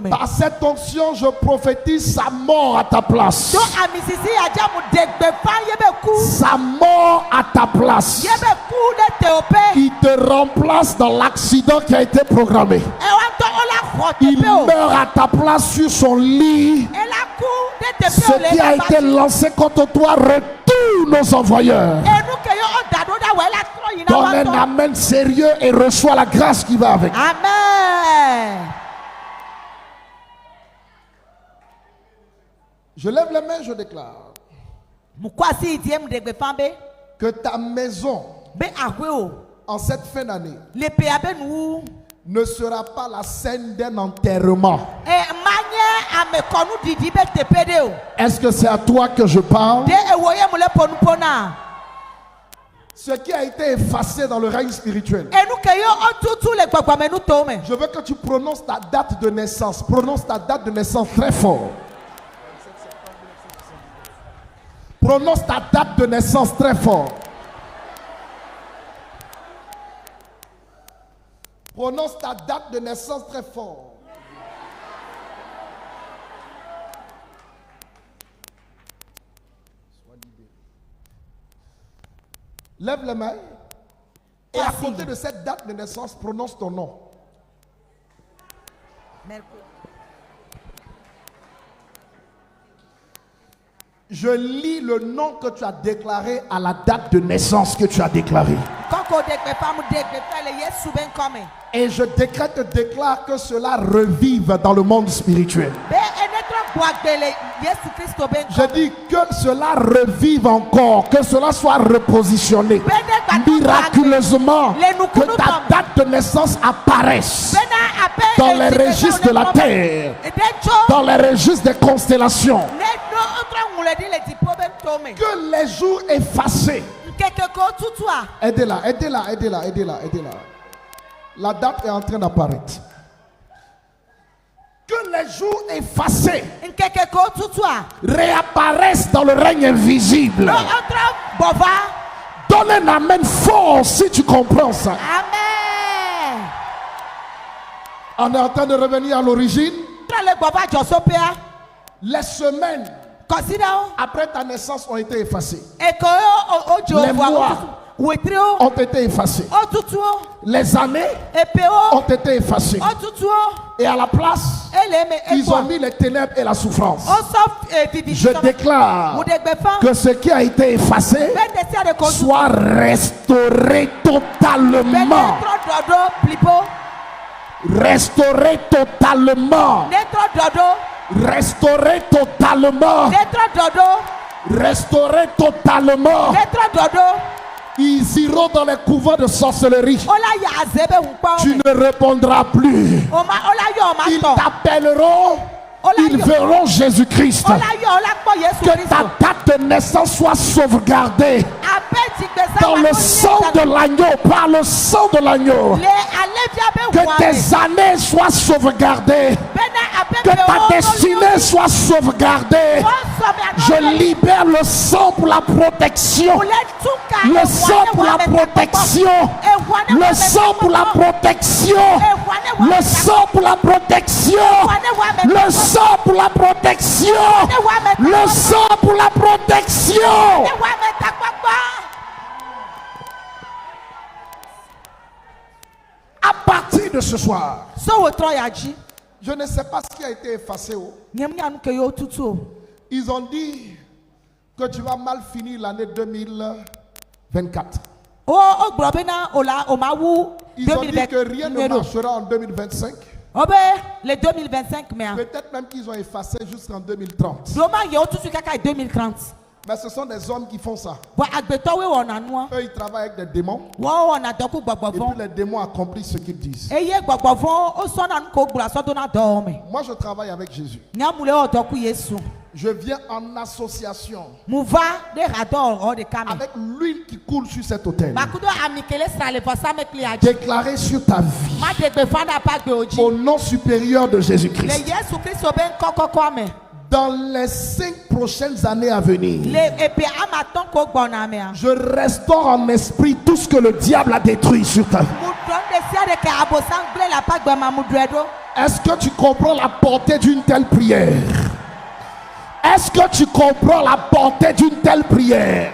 Par cette onction, je prophétise sa mort à ta place. Sa mort à ta place. Il te remplace dans l'accident qui a été programmé. Il meurt à ta place sur son lit. Ce qui a été lancé contre toi retourne aux envoyeurs. Donne un amen sérieux et reçois la grâce qui va avec. Amen. Je lève les mains, je déclare que ta maison en cette fin d'année ne sera pas la scène d'un enterrement. Est-ce que c'est à toi que je parle? Ce qui a été effacé dans le règne spirituel. Je veux que tu prononces ta date de naissance. Prononce ta date de naissance très fort. Prononce ta date de naissance très fort. Prononce ta date de naissance très fort. Sois libéré. Lève les mains. Et à côté de cette date de naissance, prononce ton nom. Je lis le nom que tu as déclaré à la date de naissance que tu as déclaré. Et je déclare que cela revive dans le monde spirituel. Je dis que cela revive encore, que cela soit repositionné miraculeusement, que ta date de naissance apparaisse dans les registres de la terre, dans les registres des constellations. Que les jours effacés. Aidez-la. La date est en train d'apparaître. Que les jours effacés réapparaissent dans le règne invisible. Donne un amen fort si tu comprends ça. Amen. On est en train de revenir à l'origine. Les semaines après ta naissance ont été effacées. Les mois ont été effacés. Les années ont été effacées. Et à la place, ils ont mis les ténèbres et la souffrance. Je déclare que ce qui a été effacé soit restauré totalement. Restauré totalement. Restauré totalement. Restauré totalement. Ils iront dans les couvents de sorcellerie. Tu ne répondras plus. Ils t'appelleront. Ils verront Jésus-Christ. Que ta date de naissance soit sauvegardée dans le sang de l'agneau, par le sang de l'agneau. Que tes années soient sauvegardées. Que ta destinée soit sauvegardée. Je libère le sang pour la protection. Le sang pour la protection. Le sang pour la protection. Le sang pour la protection. Le sang pour la protection. Le sang pour la protection. À partir de ce soir, je ne sais pas ce qui a été effacé. Ils ont dit que tu vas mal finir l'année 2024. Ils ont dit que rien ne marchera en 2025. Peut-être même qu'ils ont effacé jusqu'en 2030. Mais ce sont des hommes qui font ça. Eux, ils travaillent avec des démons. Et puis les démons accomplissent ce qu'ils disent. Moi, je travaille avec Jésus. Je viens en association avec l'huile qui coule sur cet autel. Déclaré sur ta vie au nom supérieur de Jésus-Christ. Dans les 5 prochaines années à venir, je restaure en esprit tout ce que le diable a détruit sur ta vie. Est-ce que tu comprends la portée d'une telle prière? Est-ce que tu comprends la portée d'une telle prière?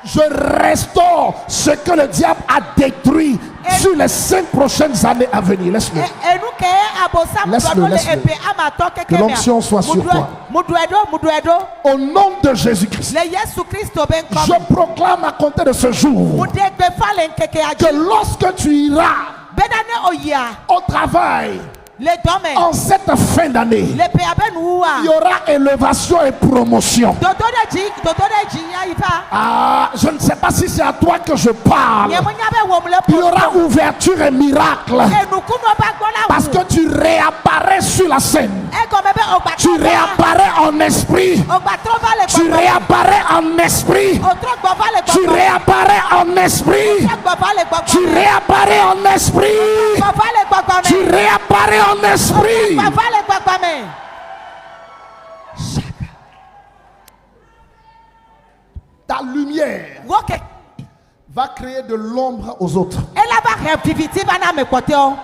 Je restaure ce que le diable a détruit sur les 5 prochaines années à venir. Laisse-le. Que l'onction soit sur toi. Au nom de Jésus-Christ, je proclame à compter de ce jour que lorsque tu iras au travail, en cette fin d'année, il y aura élévation et promotion. Je ne sais pas si c'est à toi que je parle. Il y aura ouverture et miracle. Parce que tu réapparais sur la scène. Tu réapparais en esprit. Tu réapparais en esprit. Tu réapparais en esprit. Tu réapparais en esprit. Tu réapparais en esprit. Ta lumière woke va créer de l'ombre aux autres. ela ba reviviti bana mekoteo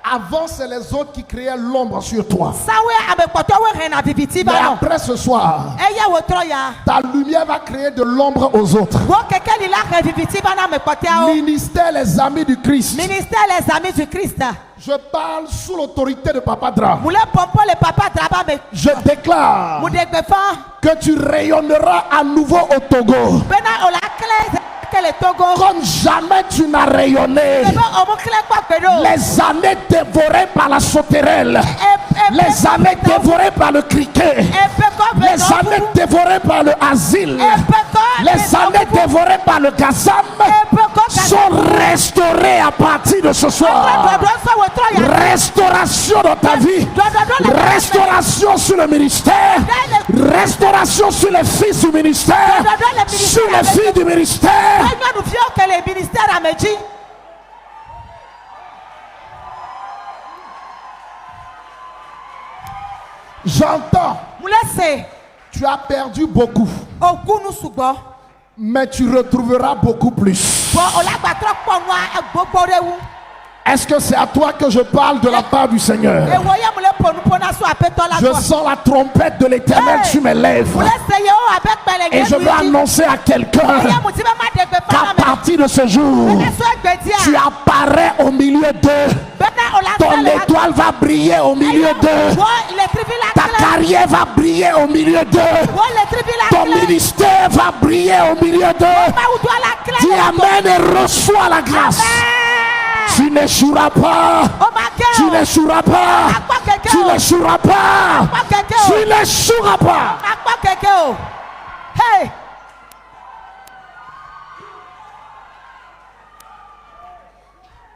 Avant, c'est les autres qui créaient l'ombre sur toi. sawe amekoteo we rena viviti Mais bana après ce soir, eya wotro ya ta lumière va créer de l'ombre aux autres. woke keli la reviviti bana mekoteo Ministère les amis du Christ. ministère les amis du Christ Je parle sous l'autorité de Papa Dra. moule pompo le papa draba me Je déclare mudegbefa que tu rayonneras à nouveau au Togo. bena ola kle que le Togo Comme jamais tu n'as rayonné. Les années dévorées par la sauterelle. Les années dévorées par le criquet. Les années dévorées par le asile. Les années dévorées par le gazam sont restaurées à partir de ce soir. Restauration dans ta vie. Restauration sur le ministère. Restauration sur les fils du ministère. Sur les filles du ministère. J'entends. Tu as perdu beaucoup. Mais tu retrouveras beaucoup plus. Est-ce que c'est à toi que je parle de la part du Seigneur? Je sens la trompette de l'Éternel sur mes lèvres. Et je veux annoncer à quelqu'un qu'à partir de ce jour, tu apparais au milieu d'eux. Ton étoile va briller au milieu d'eux. Ta carrière va briller au milieu d'eux. Ton ministère va briller au milieu d'eux. Dis amen et reçois la grâce. Tu n'échoueras pas. Tu n'échoueras pas. Tu n'échoueras pas. Tu n'échoueras pas. Hey.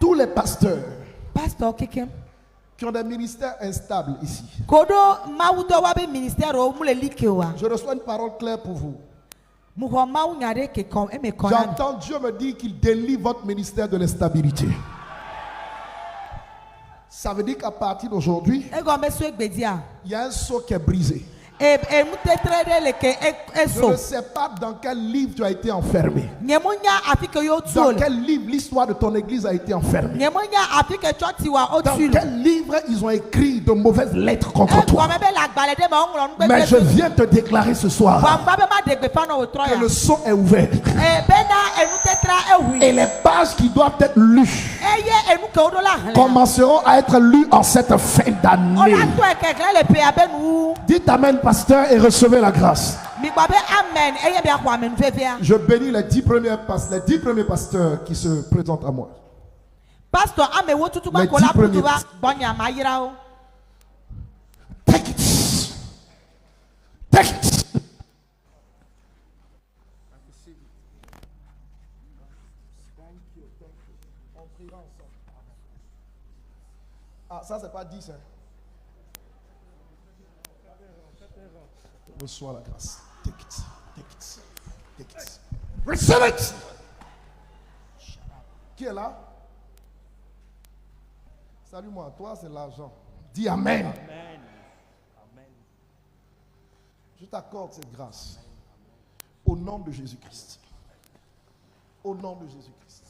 Tous les pasteurs Pasteur qui ont des ministères instables ici, je reçois une parole claire pour vous. J'entends Dieu me dire qu'il délivre votre ministère de l'instabilité. Ça veut dire qu'à partir d'aujourd'hui, il y a un sceau qui est brisé. Je ne sais pas dans quel livre tu as été enfermé. Dans quel livre l'histoire de ton église a été enfermée. Dans quel livre ils ont écrit de mauvaises lettres contre toi. Mais je viens te déclarer ce soir que le sceau est ouvert. Et les pages qui doivent être lues commenceront à être lues en cette fin d'année. Dites amen, pasteur, et recevez la grâce. Je bénis les 10 premiers pasteurs qui se présentent à moi. Les 10 premiers pasteurs. Take it. Take it. Ah, ça c'est pas 10, hein. Reçois la grâce. Take it. Take it. Take it. Receive it. Qui est là? Salut-moi. Toi, c'est l'argent. Dis amen. Amen. Je t'accorde cette grâce. Au nom de Jésus-Christ. Au nom de Jésus-Christ.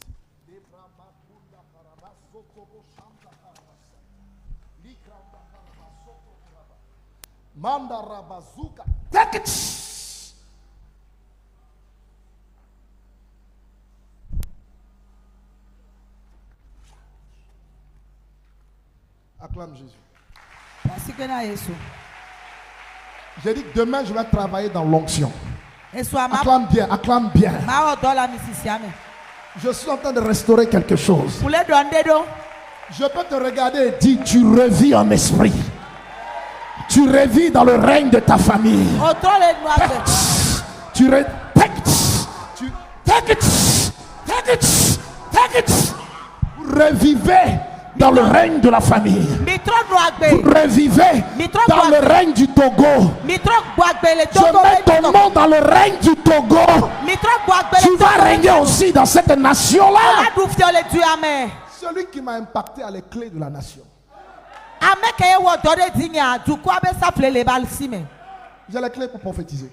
Manda rabazuka. Take it. Acclame Jésus. J'ai dit que demain je vais travailler dans l'onction. Acclame bien, acclame bien. Je suis en train de restaurer quelque chose. Je peux te regarder et dire, tu revis en esprit. Tu revis dans le règne de ta famille. Tu revivez dans le règne de la famille. Vous revivez dans le règne du Togo. Je mets ton nom dans le règne du Togo. Tu vas régner aussi dans cette nation-là. Celui qui m'a impacté a les clés de la nation. J'ai les clés pour prophétiser.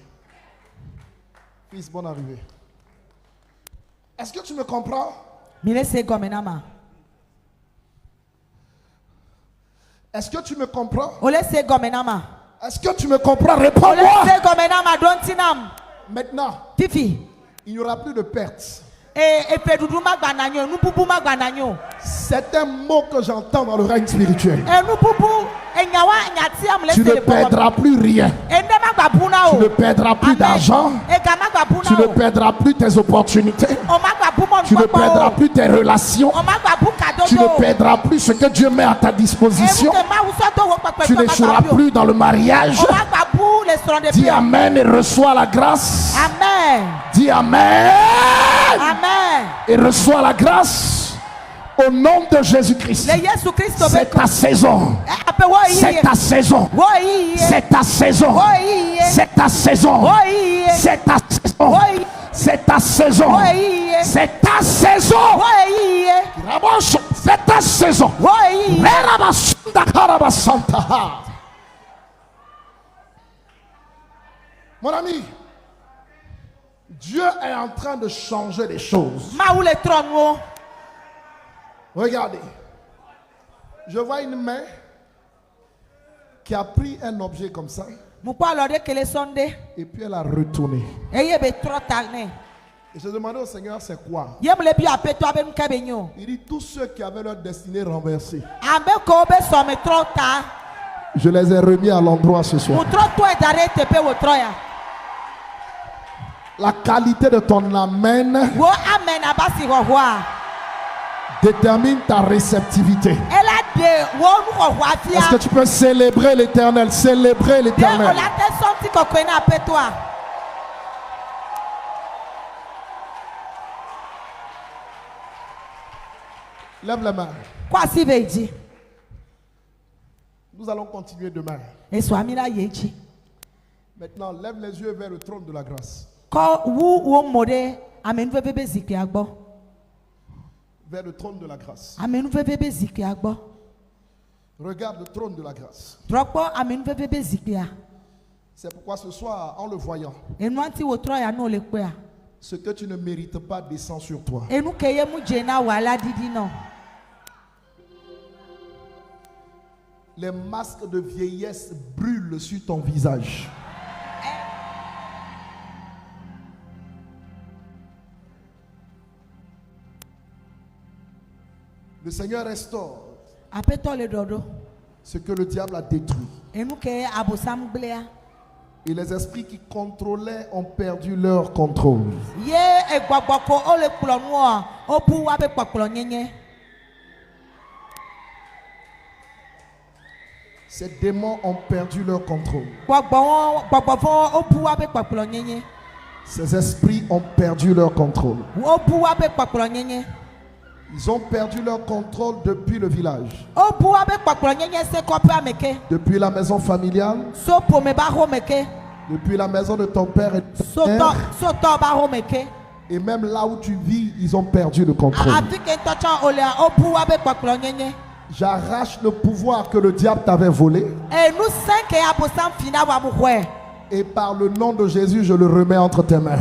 Fils, bonne arrivée. Est-ce que tu me comprends? Mile se gomenama. Est-ce que tu me comprends? Ole se gomenama. Est-ce que tu me comprends? Ole Réponds-moi. se gomenama dontinam. Maintenant, Fifi. il n'y aura plus de pertes. Et pedudu magbananyo, nu bubu magbananyo. C'est un mot que j'entends dans le règne spirituel. E nu bubu enyawa nyati amle Tu ne perdras plus rien. Ende magbabuna Tu o. ne perdras plus d'argent. E ga magbabuna Tu ne o. perdras plus tes opportunités. O magbabumo Tu ne perdras plus tes relations. O magbabu kadodo. Tu ne perdras plus ce que Dieu met à ta disposition. Tu n'échoueras plus dans le mariage. O magbabu le soron de Dis Amen et reçois la grâce. Amen. Dis Amen. Amen. Et reçois la grâce au nom de Jésus-Christ. Le Yesu Christo C'est ta saison. C'est ta saison. C'est ta saison. C'est ta saison. C'est ta saison. C'est ta saison. C'est ta saison. C'est ta saison. Mon ami, Dieu est en train de changer les choses. Regardez. Je vois une main qui a pris un objet comme ça et puis elle a retourné. Et je demandais au Seigneur c'est quoi? Il dit tous ceux qui avaient leur destinée renversée. Je les ai remis à l'endroit ce soir. La qualité de ton amen détermine ta réceptivité. Est-ce que tu peux célébrer l'Éternel? Célébrer l'Éternel. Lève la main. Nous allons continuer demain. Maintenant, lève les yeux vers le trône de la grâce. Vers le trône de la grâce. Regarde le trône de la grâce. C'est pourquoi ce soir, en le voyant, ce que tu ne mérites pas descend sur toi. Les masques de vieillesse brûlent sur ton visage. Le Seigneur restaure ce que le diable a détruit. Et les esprits qui contrôlaient ont perdu leur contrôle. Ces démons ont perdu leur contrôle. Ces esprits ont perdu leur contrôle. Ils ont perdu leur contrôle depuis le village. Depuis la maison familiale. Depuis la maison de ton père et de ta mère. Et même là où tu vis, ils ont perdu le contrôle. J'arrache le pouvoir que le diable t'avait volé. Et par le nom de Jésus, je le remets entre tes mains.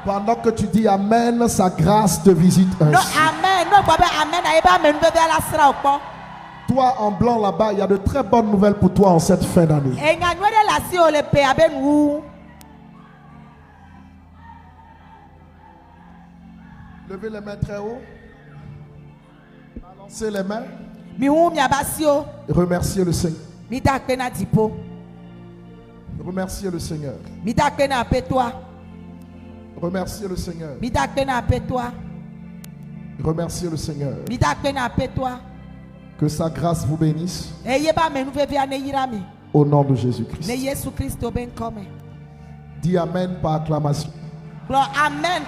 Pendant que tu dis Amen, sa grâce te visite ainsi. Toi en blanc là-bas, il y a de très bonnes nouvelles pour toi en cette fin d'année. Levez les mains très haut. Balancez les mains. Et remerciez le Seigneur. Remerciez le Seigneur. Remerciez le Seigneur. Remerciez le Seigneur. Que sa grâce vous bénisse. Au nom de Jésus-Christ. Dis Amen par acclamation. Amen.